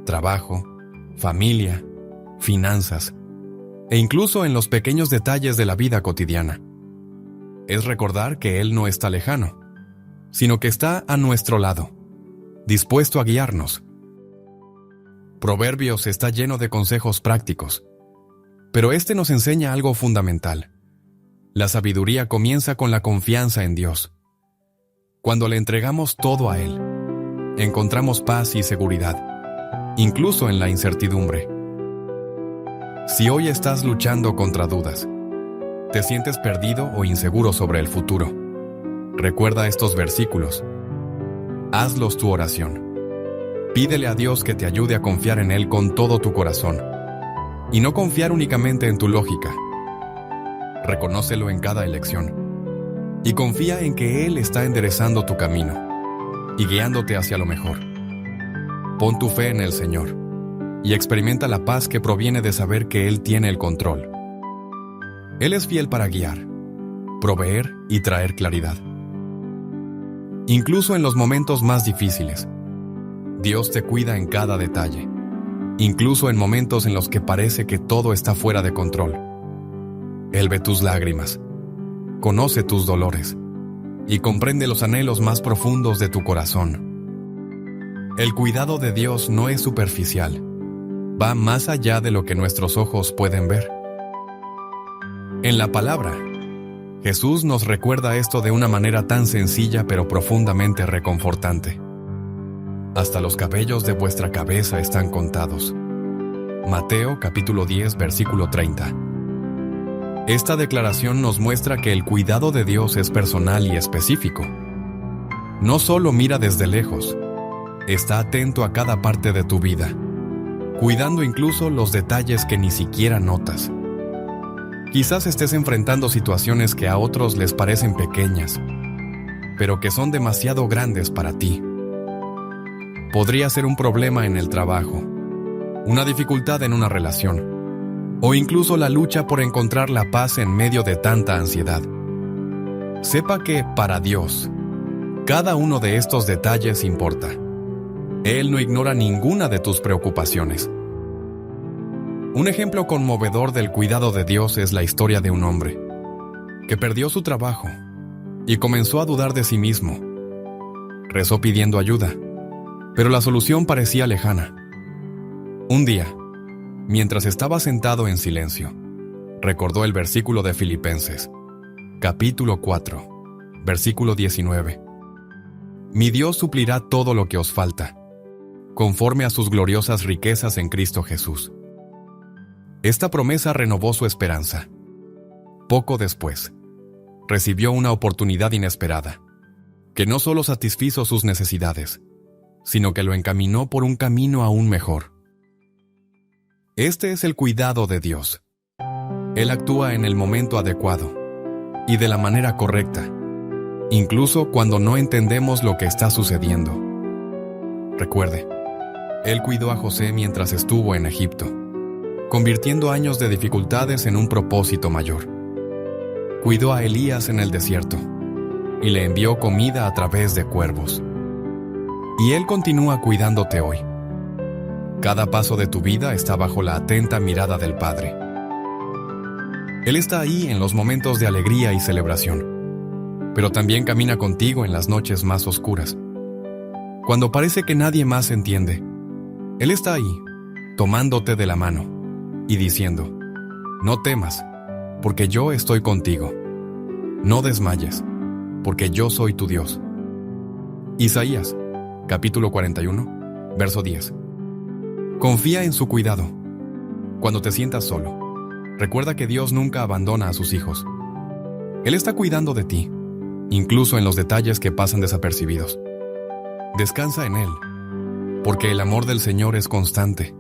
trabajo, familia, finanzas, e incluso en los pequeños detalles de la vida cotidiana. Es recordar que Él no está lejano, sino que está a nuestro lado, dispuesto a guiarnos. Proverbios está lleno de consejos prácticos, pero este nos enseña algo fundamental. La sabiduría comienza con la confianza en Dios. Cuando le entregamos todo a Él, encontramos paz y seguridad, incluso en la incertidumbre. Si hoy estás luchando contra dudas, te sientes perdido o inseguro sobre el futuro, recuerda estos versículos. Hazlos tu oración. Pídele a Dios que te ayude a confiar en Él con todo tu corazón y no confiar únicamente en tu lógica. Reconócelo en cada elección y confía en que Él está enderezando tu camino y guiándote hacia lo mejor. Pon tu fe en el Señor y experimenta la paz que proviene de saber que Él tiene el control. Él es fiel para guiar, proveer y traer claridad. Incluso en los momentos más difíciles, Dios te cuida en cada detalle, incluso en momentos en los que parece que todo está fuera de control. Él ve tus lágrimas, conoce tus dolores y comprende los anhelos más profundos de tu corazón. El cuidado de Dios no es superficial, va más allá de lo que nuestros ojos pueden ver. En la palabra, Jesús nos recuerda esto de una manera tan sencilla pero profundamente reconfortante. Hasta los cabellos de vuestra cabeza están contados. Mateo capítulo 10, versículo 30. Esta declaración nos muestra que el cuidado de Dios es personal y específico. No solo mira desde lejos, está atento a cada parte de tu vida, cuidando incluso los detalles que ni siquiera notas. Quizás estés enfrentando situaciones que a otros les parecen pequeñas, pero que son demasiado grandes para ti. Podría ser un problema en el trabajo, una dificultad en una relación, o incluso la lucha por encontrar la paz en medio de tanta ansiedad. Sepa que, para Dios, cada uno de estos detalles importa. Él no ignora ninguna de tus preocupaciones. Un ejemplo conmovedor del cuidado de Dios es la historia de un hombre que perdió su trabajo y comenzó a dudar de sí mismo. Rezó pidiendo ayuda, pero la solución parecía lejana. Un día, mientras estaba sentado en silencio, recordó el versículo de Filipenses, capítulo 4, versículo 19. Mi Dios suplirá todo lo que os falta, conforme a sus gloriosas riquezas en Cristo Jesús. Esta promesa renovó su esperanza. Poco después, recibió una oportunidad inesperada, que no solo satisfizo sus necesidades, sino que lo encaminó por un camino aún mejor. Este es el cuidado de Dios. Él actúa en el momento adecuado y de la manera correcta, incluso cuando no entendemos lo que está sucediendo. Recuerde, Él cuidó a José mientras estuvo en Egipto, convirtiendo años de dificultades en un propósito mayor. Cuidó a Elías en el desierto y le envió comida a través de cuervos. Y Él continúa cuidándote hoy. Cada paso de tu vida está bajo la atenta mirada del Padre. Él está ahí en los momentos de alegría y celebración, pero también camina contigo en las noches más oscuras. Cuando parece que nadie más entiende, Él está ahí, tomándote de la mano y diciendo: no temas, porque yo estoy contigo. No desmayes, porque yo soy tu Dios. Isaías, capítulo 41, verso 10. Confía en su cuidado. Cuando te sientas solo, recuerda que Dios nunca abandona a sus hijos. Él está cuidando de ti, incluso en los detalles que pasan desapercibidos. Descansa en Él, porque el amor del Señor es constante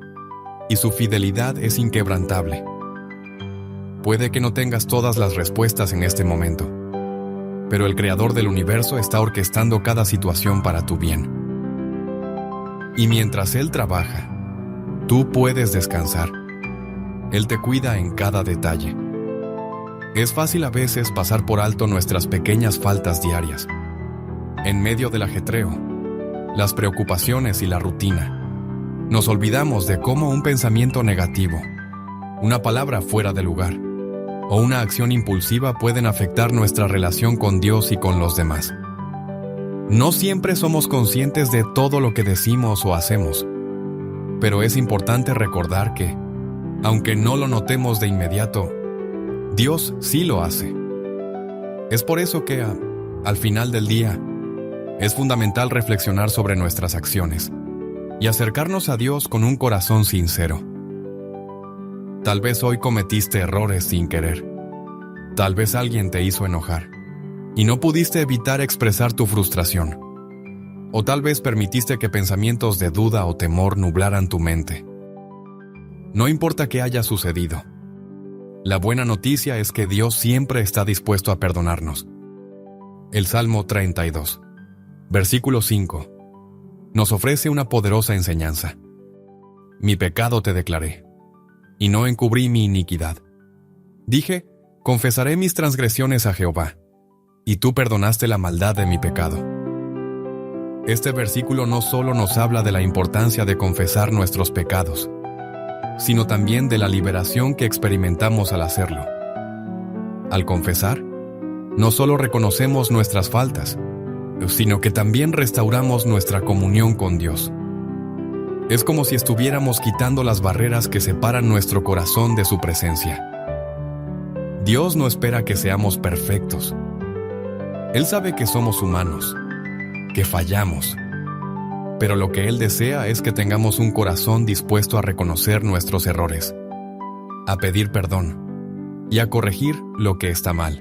y su fidelidad es inquebrantable. Puede que no tengas todas las respuestas en este momento, pero el Creador del universo está orquestando cada situación para tu bien. Y mientras Él trabaja, tú puedes descansar. Él te cuida en cada detalle. Es fácil a veces pasar por alto nuestras pequeñas faltas diarias. En medio del ajetreo, las preocupaciones y la rutina, nos olvidamos de cómo un pensamiento negativo, una palabra fuera de lugar o una acción impulsiva pueden afectar nuestra relación con Dios y con los demás. No siempre somos conscientes de todo lo que decimos o hacemos, pero es importante recordar que, aunque no lo notemos de inmediato, Dios sí lo hace. Es por eso que, al final del día, es fundamental reflexionar sobre nuestras acciones y acercarnos a Dios con un corazón sincero. Tal vez hoy cometiste errores sin querer. Tal vez alguien te hizo enojar y no pudiste evitar expresar tu frustración. O tal vez permitiste que pensamientos de duda o temor nublaran tu mente. No importa qué haya sucedido. La buena noticia es que Dios siempre está dispuesto a perdonarnos. El Salmo 32, versículo 5, nos ofrece una poderosa enseñanza. Mi pecado te declaré, y no encubrí mi iniquidad. Dije, confesaré mis transgresiones a Jehová, y tú perdonaste la maldad de mi pecado. Este versículo no solo nos habla de la importancia de confesar nuestros pecados, sino también de la liberación que experimentamos al hacerlo. Al confesar, no solo reconocemos nuestras faltas, sino que también restauramos nuestra comunión con Dios. Es como si estuviéramos quitando las barreras que separan nuestro corazón de su presencia. Dios no espera que seamos perfectos. Él sabe que somos humanos, que fallamos, pero lo que Él desea es que tengamos un corazón dispuesto a reconocer nuestros errores, a pedir perdón y a corregir lo que está mal.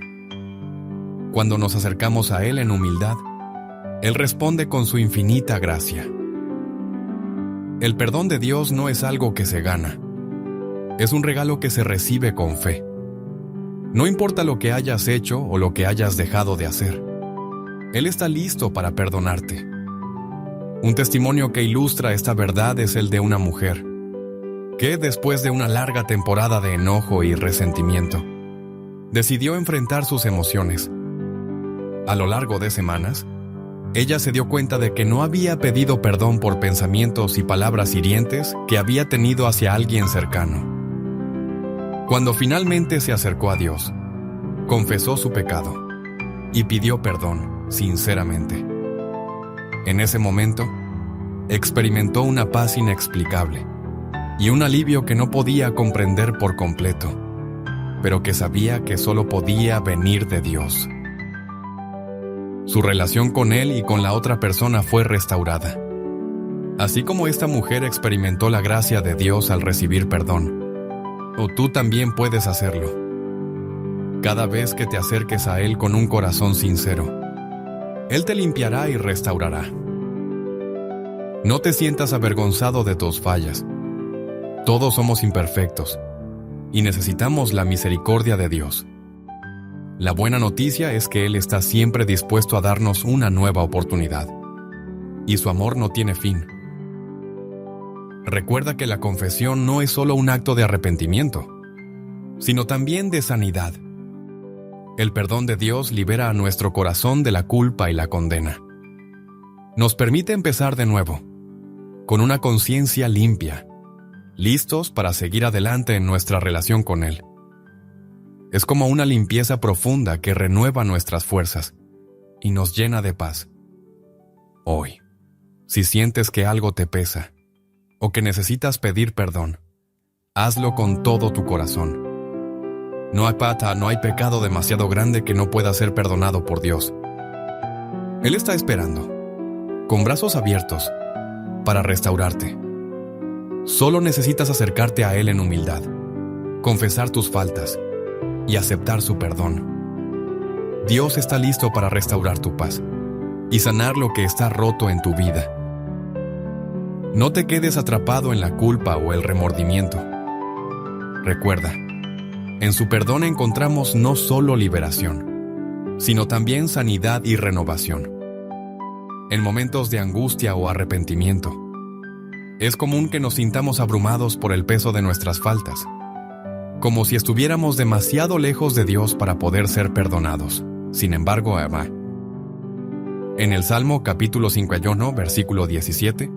Cuando nos acercamos a Él en humildad, Él responde con su infinita gracia. El perdón de Dios no es algo que se gana, es un regalo que se recibe con fe. No importa lo que hayas hecho o lo que hayas dejado de hacer, Él está listo para perdonarte. Un testimonio que ilustra esta verdad es el de una mujer que, después de una larga temporada de enojo y resentimiento, decidió enfrentar sus emociones. A lo largo de semanas, ella se dio cuenta de que no había pedido perdón por pensamientos y palabras hirientes que había tenido hacia alguien cercano. Cuando finalmente se acercó a Dios, confesó su pecado y pidió perdón sinceramente. En ese momento, experimentó una paz inexplicable y un alivio que no podía comprender por completo, pero que sabía que solo podía venir de Dios. Su relación con él y con la otra persona fue restaurada. Así como esta mujer experimentó la gracia de Dios al recibir perdón, o tú también puedes hacerlo. Cada vez que te acerques a Él con un corazón sincero, Él te limpiará y restaurará. No te sientas avergonzado de tus fallas. Todos somos imperfectos y necesitamos la misericordia de Dios. La buena noticia es que Él está siempre dispuesto a darnos una nueva oportunidad, y su amor no tiene fin. Recuerda que la confesión no es solo un acto de arrepentimiento, sino también de sanidad. El perdón de Dios libera a nuestro corazón de la culpa y la condena. Nos permite empezar de nuevo, con una conciencia limpia, listos para seguir adelante en nuestra relación con Él. Es como una limpieza profunda que renueva nuestras fuerzas y nos llena de paz. Hoy, si sientes que algo te pesa o que necesitas pedir perdón, hazlo con todo tu corazón. No hay pecado demasiado grande que no pueda ser perdonado por Dios. Él está esperando, con brazos abiertos, para restaurarte. Solo necesitas acercarte a Él en humildad, confesar tus faltas y aceptar su perdón. Dios está listo para restaurar tu paz y sanar lo que está roto en tu vida. No te quedes atrapado en la culpa o el remordimiento. Recuerda, en su perdón encontramos no solo liberación, sino también sanidad y renovación. En momentos de angustia o arrepentimiento, es común que nos sintamos abrumados por el peso de nuestras faltas, como si estuviéramos demasiado lejos de Dios para poder ser perdonados. Sin embargo, en el Salmo capítulo 51, versículo 17,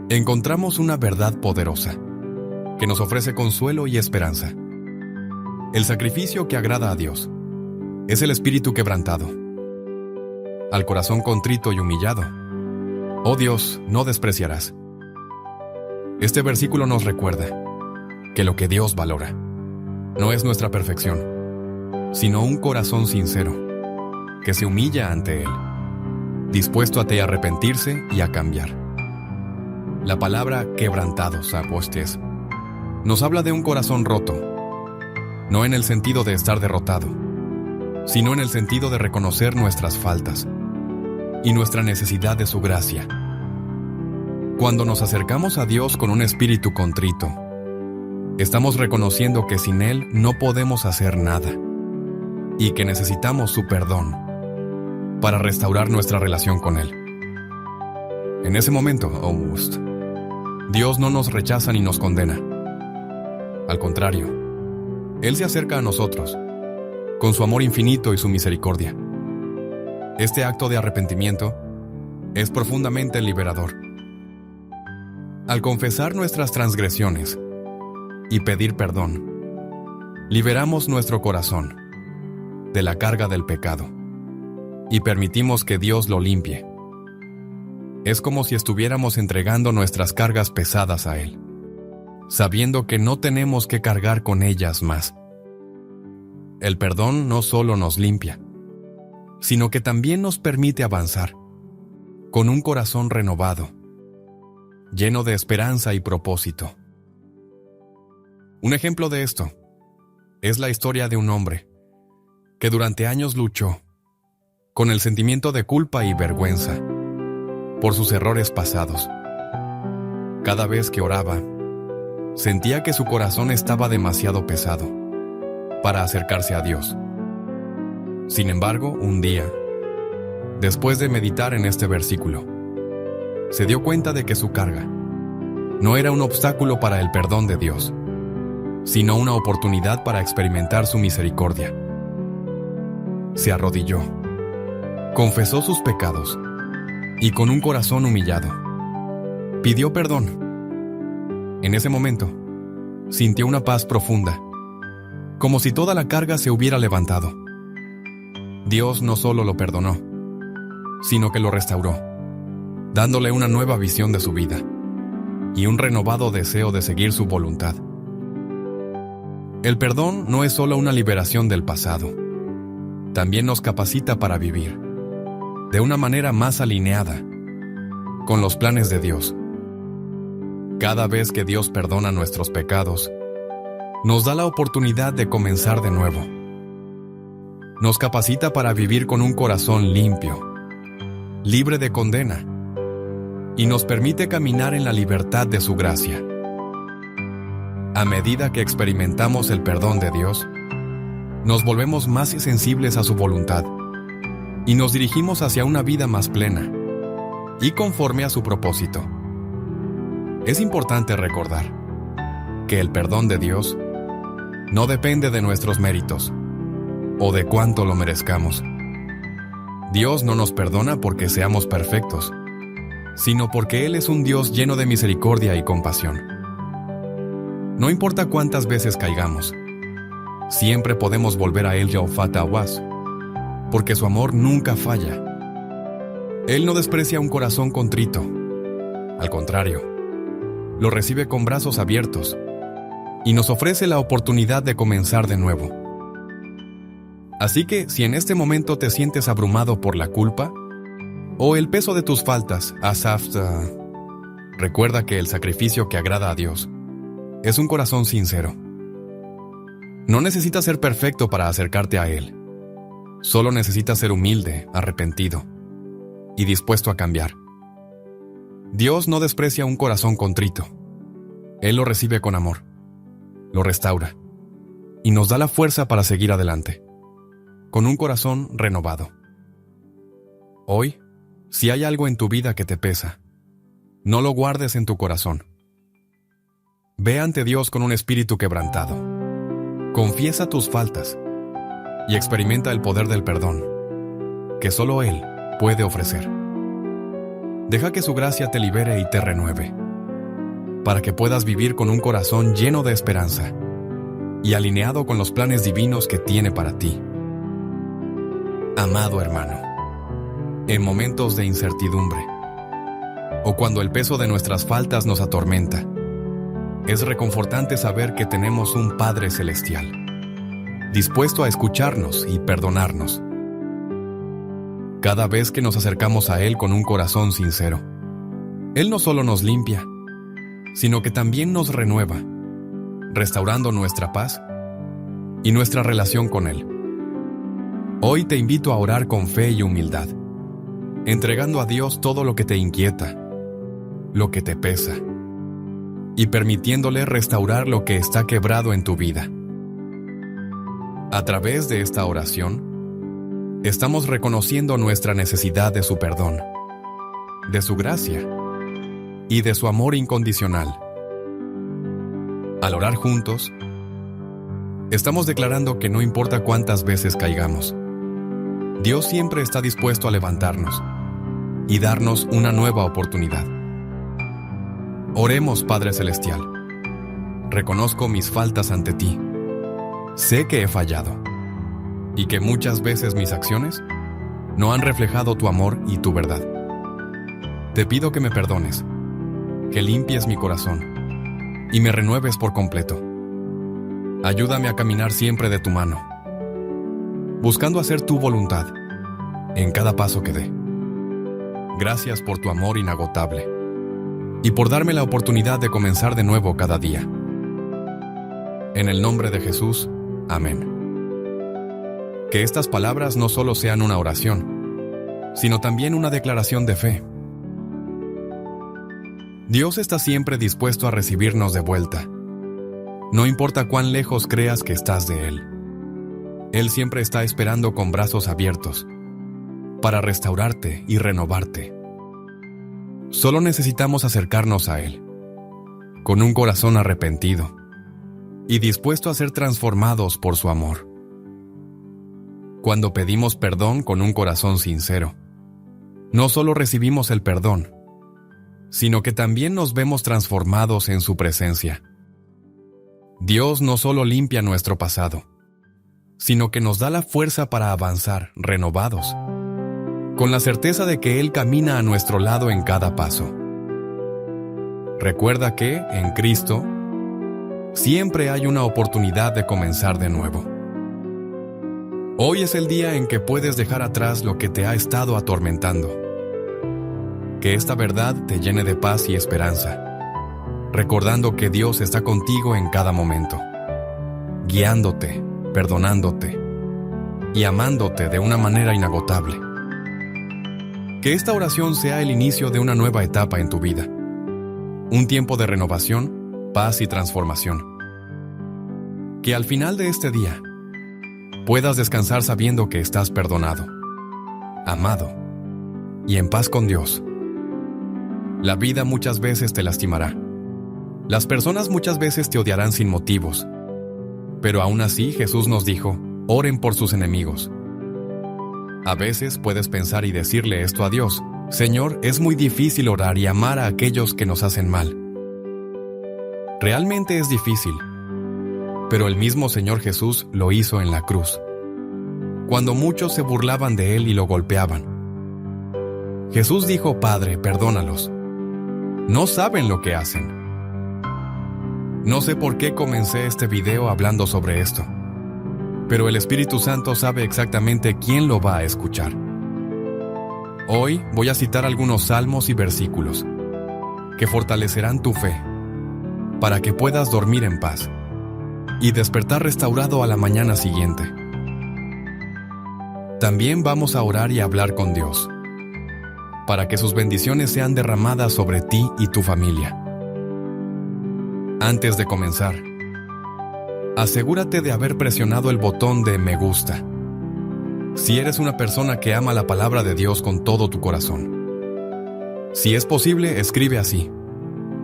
encontramos una verdad poderosa que nos ofrece consuelo y esperanza. El sacrificio que agrada a Dios es el espíritu quebrantado. Al corazón contrito y humillado, oh Dios, no despreciarás. Este versículo nos recuerda que lo que Dios valora no es nuestra perfección, sino un corazón sincero, que se humilla ante Él, dispuesto a arrepentirse y a cambiar. La palabra quebrantados, apostes, nos habla de un corazón roto, no en el sentido de estar derrotado, sino en el sentido de reconocer nuestras faltas y nuestra necesidad de su gracia. Cuando nos acercamos a Dios con un espíritu contrito, estamos reconociendo que sin Él no podemos hacer nada y que necesitamos su perdón para restaurar nuestra relación con Él. En ese momento, Dios no nos rechaza ni nos condena. Al contrario, Él se acerca a nosotros con su amor infinito y su misericordia. Este acto de arrepentimiento es profundamente liberador. Al confesar nuestras transgresiones y pedir perdón, liberamos nuestro corazón de la carga del pecado y permitimos que Dios lo limpie. Es como si estuviéramos entregando nuestras cargas pesadas a Él, sabiendo que no tenemos que cargar con ellas más. El perdón no solo nos limpia, sino que también nos permite avanzar con un corazón renovado, lleno de esperanza y propósito. Un ejemplo de esto es la historia de un hombre que durante años luchó con el sentimiento de culpa y vergüenza por sus errores pasados. Cada vez que oraba, sentía que su corazón estaba demasiado pesado para acercarse a Dios. Sin embargo, un día, después de meditar en este versículo, se dio cuenta de que su carga no era un obstáculo para el perdón de Dios, sino una oportunidad para experimentar su misericordia. Se arrodilló, confesó sus pecados y con un corazón humillado, pidió perdón. En ese momento, sintió una paz profunda, como si toda la carga se hubiera levantado. Dios no solo lo perdonó, sino que lo restauró, dándole una nueva visión de su vida y un renovado deseo de seguir su voluntad. El perdón no es solo una liberación del pasado, también nos capacita para vivir de una manera más alineada con los planes de Dios. Cada vez que Dios perdona nuestros pecados, nos da la oportunidad de comenzar de nuevo. Nos capacita para vivir con un corazón limpio, libre de condena, y nos permite caminar en la libertad de su gracia. A medida que experimentamos el perdón de Dios, nos volvemos más sensibles a su voluntad y nos dirigimos hacia una vida más plena y conforme a su propósito. Es importante recordar que el perdón de Dios no depende de nuestros méritos o de cuánto lo merezcamos. Dios no nos perdona porque seamos perfectos, sino porque Él es un Dios lleno de misericordia y compasión. No importa cuántas veces caigamos, siempre podemos volver a Él Yehová Awas, porque su amor nunca falla. Él no desprecia un corazón contrito. Al contrario, lo recibe con brazos abiertos y nos ofrece la oportunidad de comenzar de nuevo. Así que, si en este momento te sientes abrumado por la culpa o el peso de tus faltas, recuerda que el sacrificio que agrada a Dios es un corazón sincero. No necesitas ser perfecto para acercarte a Él. Solo necesitas ser humilde, arrepentido y dispuesto a cambiar. Dios no desprecia un corazón contrito. Él lo recibe con amor, lo restaura y nos da la fuerza para seguir adelante, con un corazón renovado. Hoy, si hay algo en tu vida que te pesa, no lo guardes en tu corazón. Ve ante Dios con un espíritu quebrantado. Confiesa tus faltas y experimenta el poder del perdón, que solo Él puede ofrecer. Deja que su gracia te libere y te renueve, para que puedas vivir con un corazón lleno de esperanza y alineado con los planes divinos que tiene para ti. Amado hermano, en momentos de incertidumbre o cuando el peso de nuestras faltas nos atormenta, es reconfortante saber que tenemos un Padre Celestial, dispuesto a escucharnos y perdonarnos. Cada vez que nos acercamos a Él con un corazón sincero, Él no solo nos limpia, sino que también nos renueva, restaurando nuestra paz y nuestra relación con Él. Hoy te invito a orar con fe y humildad, entregando a Dios todo lo que te inquieta, lo que te pesa, y permitiéndole restaurar lo que está quebrado en tu vida. A través de esta oración, estamos reconociendo nuestra necesidad de su perdón, de su gracia y de su amor incondicional. Al orar juntos, estamos declarando que no importa cuántas veces caigamos, Dios siempre está dispuesto a levantarnos y darnos una nueva oportunidad. Oremos, Padre Celestial. Reconozco mis faltas ante ti. Sé que he fallado y que muchas veces mis acciones no han reflejado tu amor y tu verdad. Te pido que me perdones, que limpies mi corazón y me renueves por completo. Ayúdame a caminar siempre de tu mano, buscando hacer tu voluntad en cada paso que dé. Gracias por tu amor inagotable y por darme la oportunidad de comenzar de nuevo cada día. En el nombre de Jesús, amén. Que estas palabras no solo sean una oración, sino también una declaración de fe. Dios está siempre dispuesto a recibirnos de vuelta. No importa cuán lejos creas que estás de Él. Él siempre está esperando con brazos abiertos para restaurarte y renovarte. Solo necesitamos acercarnos a Él, con un corazón arrepentido y dispuesto a ser transformados por su amor. Cuando pedimos perdón con un corazón sincero, no solo recibimos el perdón, sino que también nos vemos transformados en su presencia. Dios no solo limpia nuestro pasado, sino que nos da la fuerza para avanzar renovados, con la certeza de que Él camina a nuestro lado en cada paso. Recuerda que, en Cristo, siempre hay una oportunidad de comenzar de nuevo. Hoy es el día en que puedes dejar atrás lo que te ha estado atormentando. Que esta verdad te llene de paz y esperanza, recordando que Dios está contigo en cada momento, guiándote, perdonándote y amándote de una manera inagotable. Que esta oración sea el inicio de una nueva etapa en tu vida, un tiempo de renovación, paz y transformación. Que al final de este día puedas descansar sabiendo que estás perdonado, amado y en paz con Dios. La vida muchas veces te lastimará. Las personas muchas veces te odiarán sin motivos. Pero aún así Jesús nos dijo, oren por sus enemigos. A veces puedes pensar y decirle esto a Dios, Señor, es muy difícil orar y amar a aquellos que nos hacen mal. Realmente es difícil, pero el mismo Señor Jesús lo hizo en la cruz, cuando muchos se burlaban de Él y lo golpeaban. Jesús dijo, Padre, perdónalos. No saben lo que hacen. No sé por qué comencé este video hablando sobre esto, pero el Espíritu Santo sabe exactamente quién lo va a escuchar. Hoy voy a citar algunos salmos y versículos que fortalecerán tu fe para que puedas dormir en paz y despertar restaurado a la mañana siguiente. También vamos a orar y hablar con Dios para que sus bendiciones sean derramadas sobre ti y tu familia. Antes de comenzar, asegúrate de haber presionado el botón de me gusta, si eres una persona que ama la palabra de Dios con todo tu corazón. Si es posible, escribe así: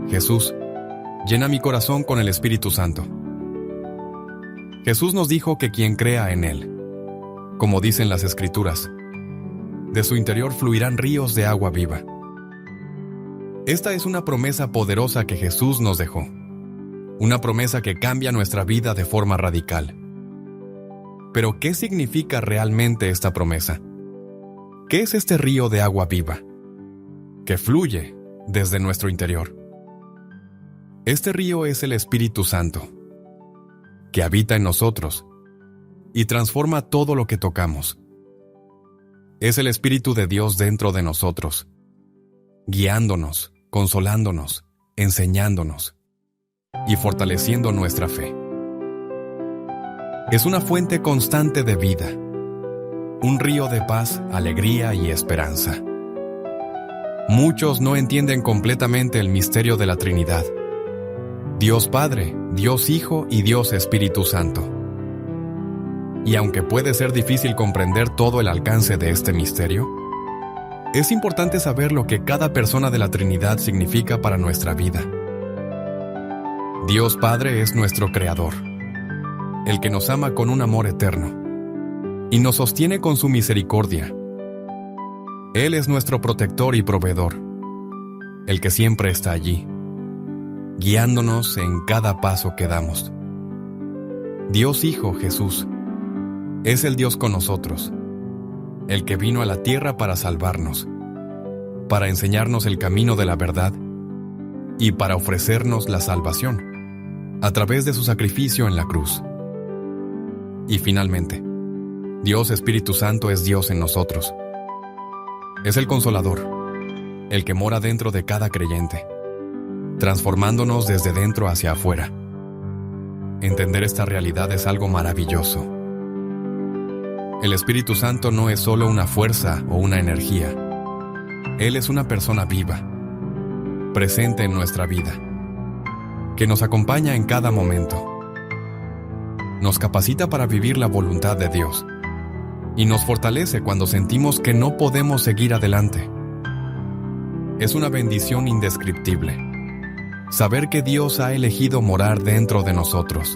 Jesús, llena mi corazón con el Espíritu Santo. Jesús nos dijo que quien crea en Él, como dicen las Escrituras, de su interior fluirán ríos de agua viva. Esta es una promesa poderosa que Jesús nos dejó. Una promesa que cambia nuestra vida de forma radical. Pero, ¿qué significa realmente esta promesa? ¿Qué es este río de agua viva que fluye desde nuestro interior? Este río es el Espíritu Santo, que habita en nosotros y transforma todo lo que tocamos. Es el Espíritu de Dios dentro de nosotros, guiándonos, consolándonos, enseñándonos y fortaleciendo nuestra fe. Es una fuente constante de vida, un río de paz, alegría y esperanza. Muchos no entienden completamente el misterio de la Trinidad: Dios Padre, Dios Hijo y Dios Espíritu Santo. Y aunque puede ser difícil comprender todo el alcance de este misterio, es importante saber lo que cada persona de la Trinidad significa para nuestra vida. Dios Padre es nuestro Creador, el que nos ama con un amor eterno y nos sostiene con su misericordia. Él es nuestro protector y proveedor, el que siempre está allí, guiándonos en cada paso que damos. Dios Hijo, Jesús, es el Dios con nosotros, el que vino a la tierra para salvarnos, para enseñarnos el camino de la verdad y para ofrecernos la salvación a través de su sacrificio en la cruz. Y finalmente, Dios Espíritu Santo es Dios en nosotros. Es el Consolador, el que mora dentro de cada creyente, transformándonos desde dentro hacia afuera. Entender esta realidad es algo maravilloso. El Espíritu Santo no es solo una fuerza o una energía. Él es una persona viva, presente en nuestra vida, que nos acompaña en cada momento. Nos capacita para vivir la voluntad de Dios y nos fortalece cuando sentimos que no podemos seguir adelante. Es una bendición indescriptible saber que Dios ha elegido morar dentro de nosotros.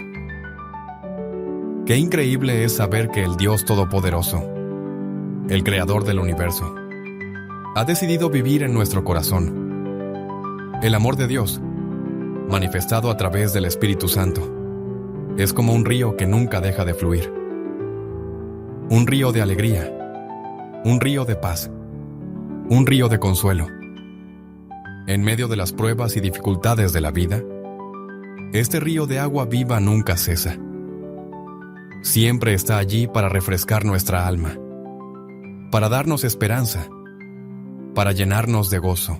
Qué increíble es saber que el Dios Todopoderoso, el Creador del universo, ha decidido vivir en nuestro corazón. El amor de Dios, manifestado a través del Espíritu Santo, es como un río que nunca deja de fluir. Un río de alegría, un río de paz, un río de consuelo. En medio de las pruebas y dificultades de la vida, este río de agua viva nunca cesa. Siempre está allí para refrescar nuestra alma, para darnos esperanza, para llenarnos de gozo.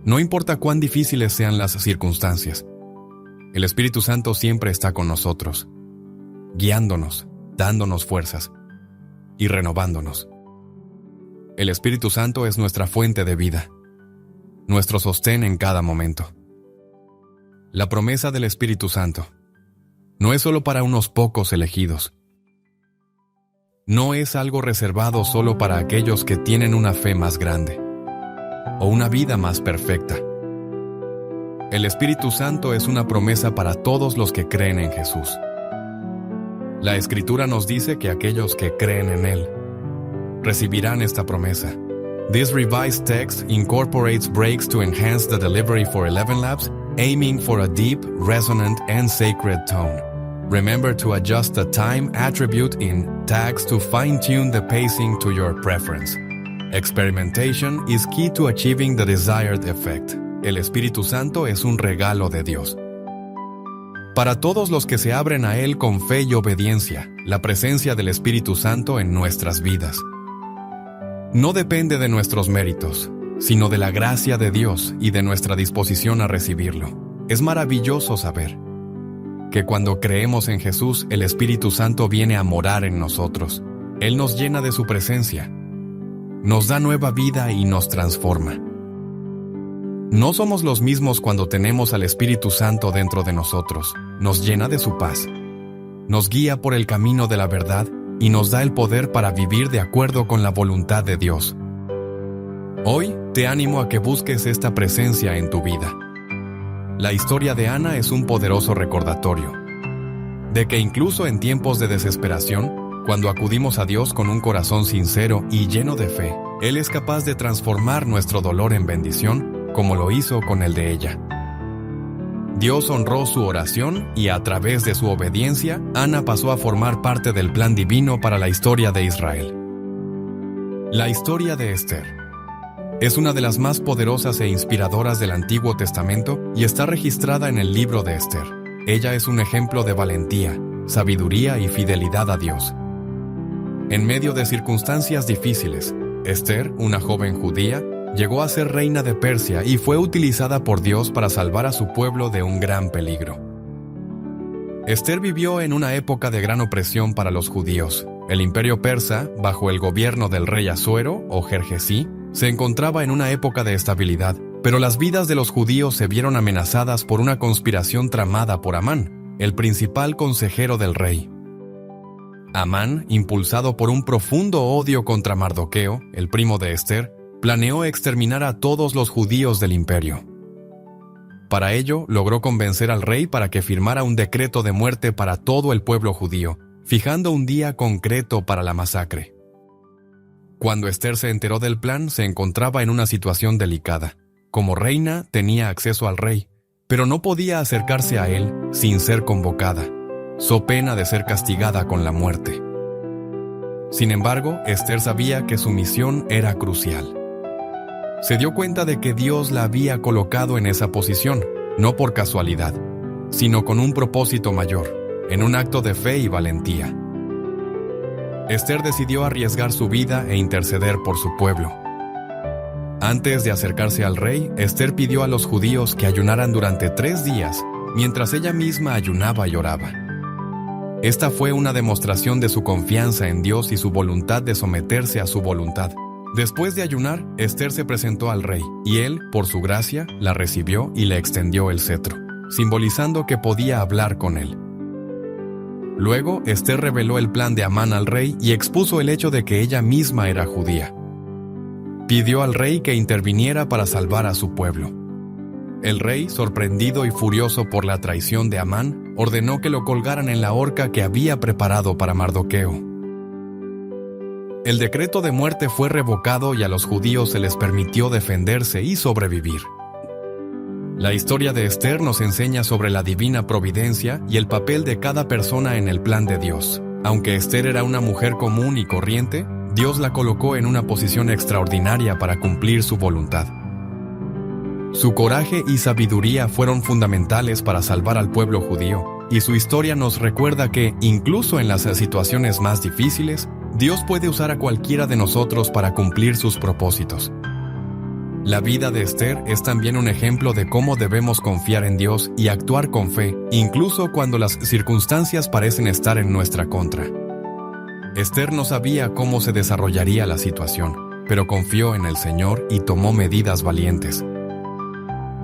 No importa cuán difíciles sean las circunstancias, el Espíritu Santo siempre está con nosotros, guiándonos, dándonos fuerzas y renovándonos. El Espíritu Santo es nuestra fuente de vida, nuestro sostén en cada momento. La promesa del Espíritu Santo no es solo para unos pocos elegidos. No es algo reservado solo para aquellos que tienen una fe más grande o una vida más perfecta. El Espíritu Santo es una promesa para todos los que creen en Jesús. La Escritura nos dice que aquellos que creen en Él recibirán esta promesa. This revised text incorporates breaks to enhance the delivery for 11 Labs, aiming for a deep, resonant, and sacred tone. Remember to adjust the time attribute in tags to fine-tune the pacing to your preference. Experimentation is key to achieving the desired effect. El Espíritu Santo es un regalo de Dios. Para todos los que se abren a Él con fe y obediencia, la presencia del Espíritu Santo en nuestras vidas no depende de nuestros méritos, sino de la gracia de Dios y de nuestra disposición a recibirlo. Es maravilloso saber que cuando creemos en Jesús, el Espíritu Santo viene a morar en nosotros. Él nos llena de su presencia, nos da nueva vida y nos transforma. No somos los mismos cuando tenemos al Espíritu Santo dentro de nosotros. Nos llena de su paz, nos guía por el camino de la verdad y nos da el poder para vivir de acuerdo con la voluntad de Dios. Hoy te animo a que busques esta presencia en tu vida. La historia de Ana es un poderoso recordatorio de que incluso en tiempos de desesperación, cuando acudimos a Dios con un corazón sincero y lleno de fe, Él es capaz de transformar nuestro dolor en bendición, como lo hizo con el de ella. Dios honró su oración y a través de su obediencia, Ana pasó a formar parte del plan divino para la historia de Israel. La historia de Esther es una de las más poderosas e inspiradoras del Antiguo Testamento y está registrada en el libro de Esther. Ella es un ejemplo de valentía, sabiduría y fidelidad a Dios. En medio de circunstancias difíciles, Esther, una joven judía, llegó a ser reina de Persia y fue utilizada por Dios para salvar a su pueblo de un gran peligro. Esther vivió en una época de gran opresión para los judíos. El imperio persa, bajo el gobierno del rey Asuero o Jerjesí, se encontraba en una época de estabilidad, pero las vidas de los judíos se vieron amenazadas por una conspiración tramada por Amán, el principal consejero del rey. Amán, impulsado por un profundo odio contra Mardoqueo, el primo de Esther, planeó exterminar a todos los judíos del imperio. Para ello, logró convencer al rey para que firmara un decreto de muerte para todo el pueblo judío, fijando un día concreto para la masacre. Cuando Esther se enteró del plan, se encontraba en una situación delicada. Como reina, tenía acceso al rey, pero no podía acercarse a él sin ser convocada, so pena de ser castigada con la muerte. Sin embargo, Esther sabía que su misión era crucial. Se dio cuenta de que Dios la había colocado en esa posición, no por casualidad, sino con un propósito mayor, en un acto de fe y valentía. Esther decidió arriesgar su vida e interceder por su pueblo. Antes de acercarse al rey, Esther pidió a los judíos que ayunaran durante 3 días, mientras ella misma ayunaba y oraba. Esta fue una demostración de su confianza en Dios y su voluntad de someterse a su voluntad. Después de ayunar, Esther se presentó al rey, y él, por su gracia, la recibió y le extendió el cetro, simbolizando que podía hablar con él. Luego, Esther reveló el plan de Amán al rey y expuso el hecho de que ella misma era judía. Pidió al rey que interviniera para salvar a su pueblo. el rey, sorprendido y furioso por la traición de Amán, ordenó que lo colgaran en la horca que había preparado para Mardoqueo. El decreto de muerte fue revocado y a los judíos se les permitió defenderse y sobrevivir. La historia de Esther nos enseña sobre la divina providencia y el papel de cada persona en el plan de Dios. Aunque Esther era una mujer común y corriente, Dios la colocó en una posición extraordinaria para cumplir su voluntad. Su coraje y sabiduría fueron fundamentales para salvar al pueblo judío, y su historia nos recuerda que, incluso en las situaciones más difíciles, Dios puede usar a cualquiera de nosotros para cumplir sus propósitos. La vida de Esther es también un ejemplo de cómo debemos confiar en Dios y actuar con fe, incluso cuando las circunstancias parecen estar en nuestra contra. Esther no sabía cómo se desarrollaría la situación, pero confió en el Señor y tomó medidas valientes.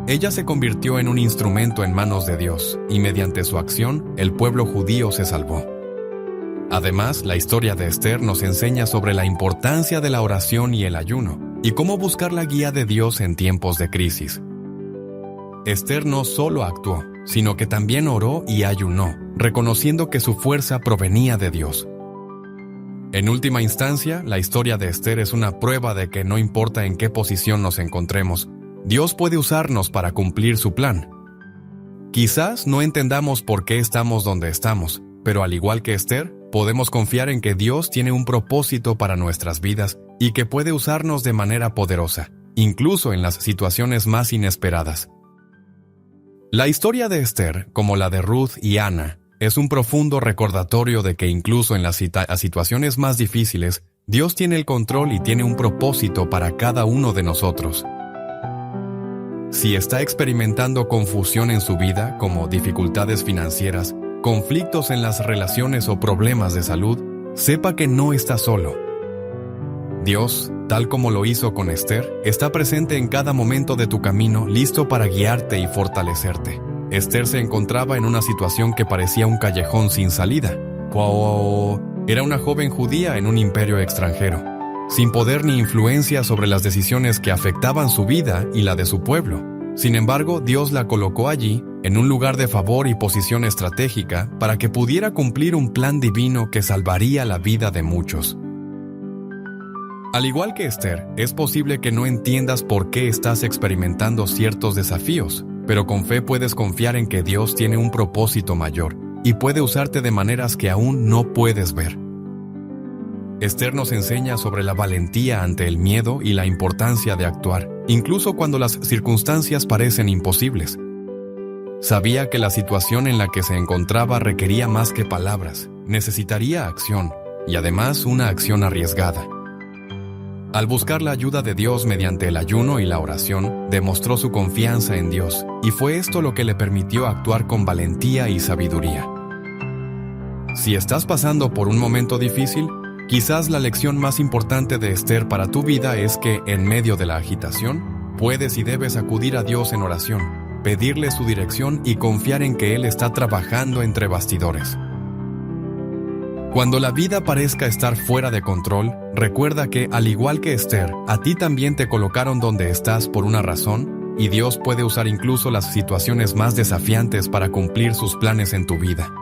Ella se convirtió en un instrumento en manos de Dios, y mediante su acción, el pueblo judío se salvó. Además, la historia de Esther nos enseña sobre la importancia de la oración y el ayuno, y cómo buscar la guía de Dios en tiempos de crisis. Esther no solo actuó, sino que también oró y ayunó, reconociendo que su fuerza provenía de Dios. En última instancia, la historia de Esther es una prueba de que no importa en qué posición nos encontremos, Dios puede usarnos para cumplir su plan. Quizás no entendamos por qué estamos donde estamos, pero al igual que Esther, podemos confiar en que Dios tiene un propósito para nuestras vidas y que puede usarnos de manera poderosa, incluso en las situaciones más inesperadas. La historia de Esther, como la de Ruth y Ana, es un profundo recordatorio de que incluso en las situaciones más difíciles, Dios tiene el control y tiene un propósito para cada uno de nosotros. Si está experimentando confusión en su vida, como dificultades financieras, conflictos en las relaciones o problemas de salud, sepa que no está solo. Dios, tal como lo hizo con Esther, está presente en cada momento de tu camino, listo para guiarte y fortalecerte. Esther se encontraba en una situación que parecía un callejón sin salida. Era una joven judía en un imperio extranjero, sin poder ni influencia sobre las decisiones que afectaban su vida y la de su pueblo. Sin embargo, Dios la colocó allí, en un lugar de favor y posición estratégica, para que pudiera cumplir un plan divino que salvaría la vida de muchos. Al igual que Esther, es posible que no entiendas por qué estás experimentando ciertos desafíos, pero con fe puedes confiar en que Dios tiene un propósito mayor y puede usarte de maneras que aún no puedes ver. Esther nos enseña sobre la valentía ante el miedo y la importancia de actuar, incluso cuando las circunstancias parecen imposibles. Sabía que la situación en la que se encontraba requería más que palabras, necesitaría acción, y además una acción arriesgada. Al buscar la ayuda de Dios mediante el ayuno y la oración, demostró su confianza en Dios, y fue esto lo que le permitió actuar con valentía y sabiduría. Si estás pasando por un momento difícil, quizás la lección más importante de Esther para tu vida es que, en medio de la agitación, puedes y debes acudir a Dios en oración, pedirle su dirección y confiar en que Él está trabajando entre bastidores. Cuando la vida parezca estar fuera de control, recuerda que, al igual que Esther, a ti también te colocaron donde estás por una razón, y Dios puede usar incluso las situaciones más desafiantes para cumplir sus planes en tu vida.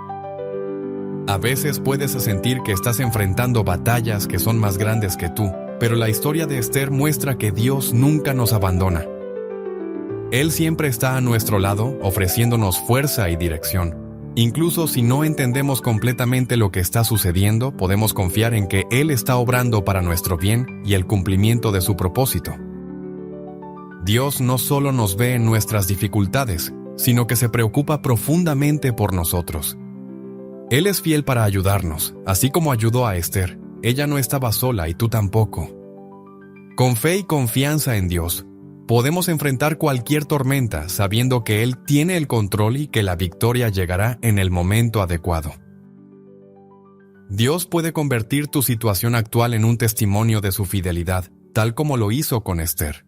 A veces puedes sentir que estás enfrentando batallas que son más grandes que tú, pero la historia de Esther muestra que Dios nunca nos abandona. Él siempre está a nuestro lado, ofreciéndonos fuerza y dirección. Incluso si no entendemos completamente lo que está sucediendo, podemos confiar en que Él está obrando para nuestro bien y el cumplimiento de su propósito. Dios no solo nos ve en nuestras dificultades, sino que se preocupa profundamente por nosotros. Él es fiel para ayudarnos, así como ayudó a Esther. Ella no estaba sola y tú tampoco. Con fe y confianza en Dios, podemos enfrentar cualquier tormenta sabiendo que Él tiene el control y que la victoria llegará en el momento adecuado. Dios puede convertir tu situación actual en un testimonio de su fidelidad, tal como lo hizo con Esther.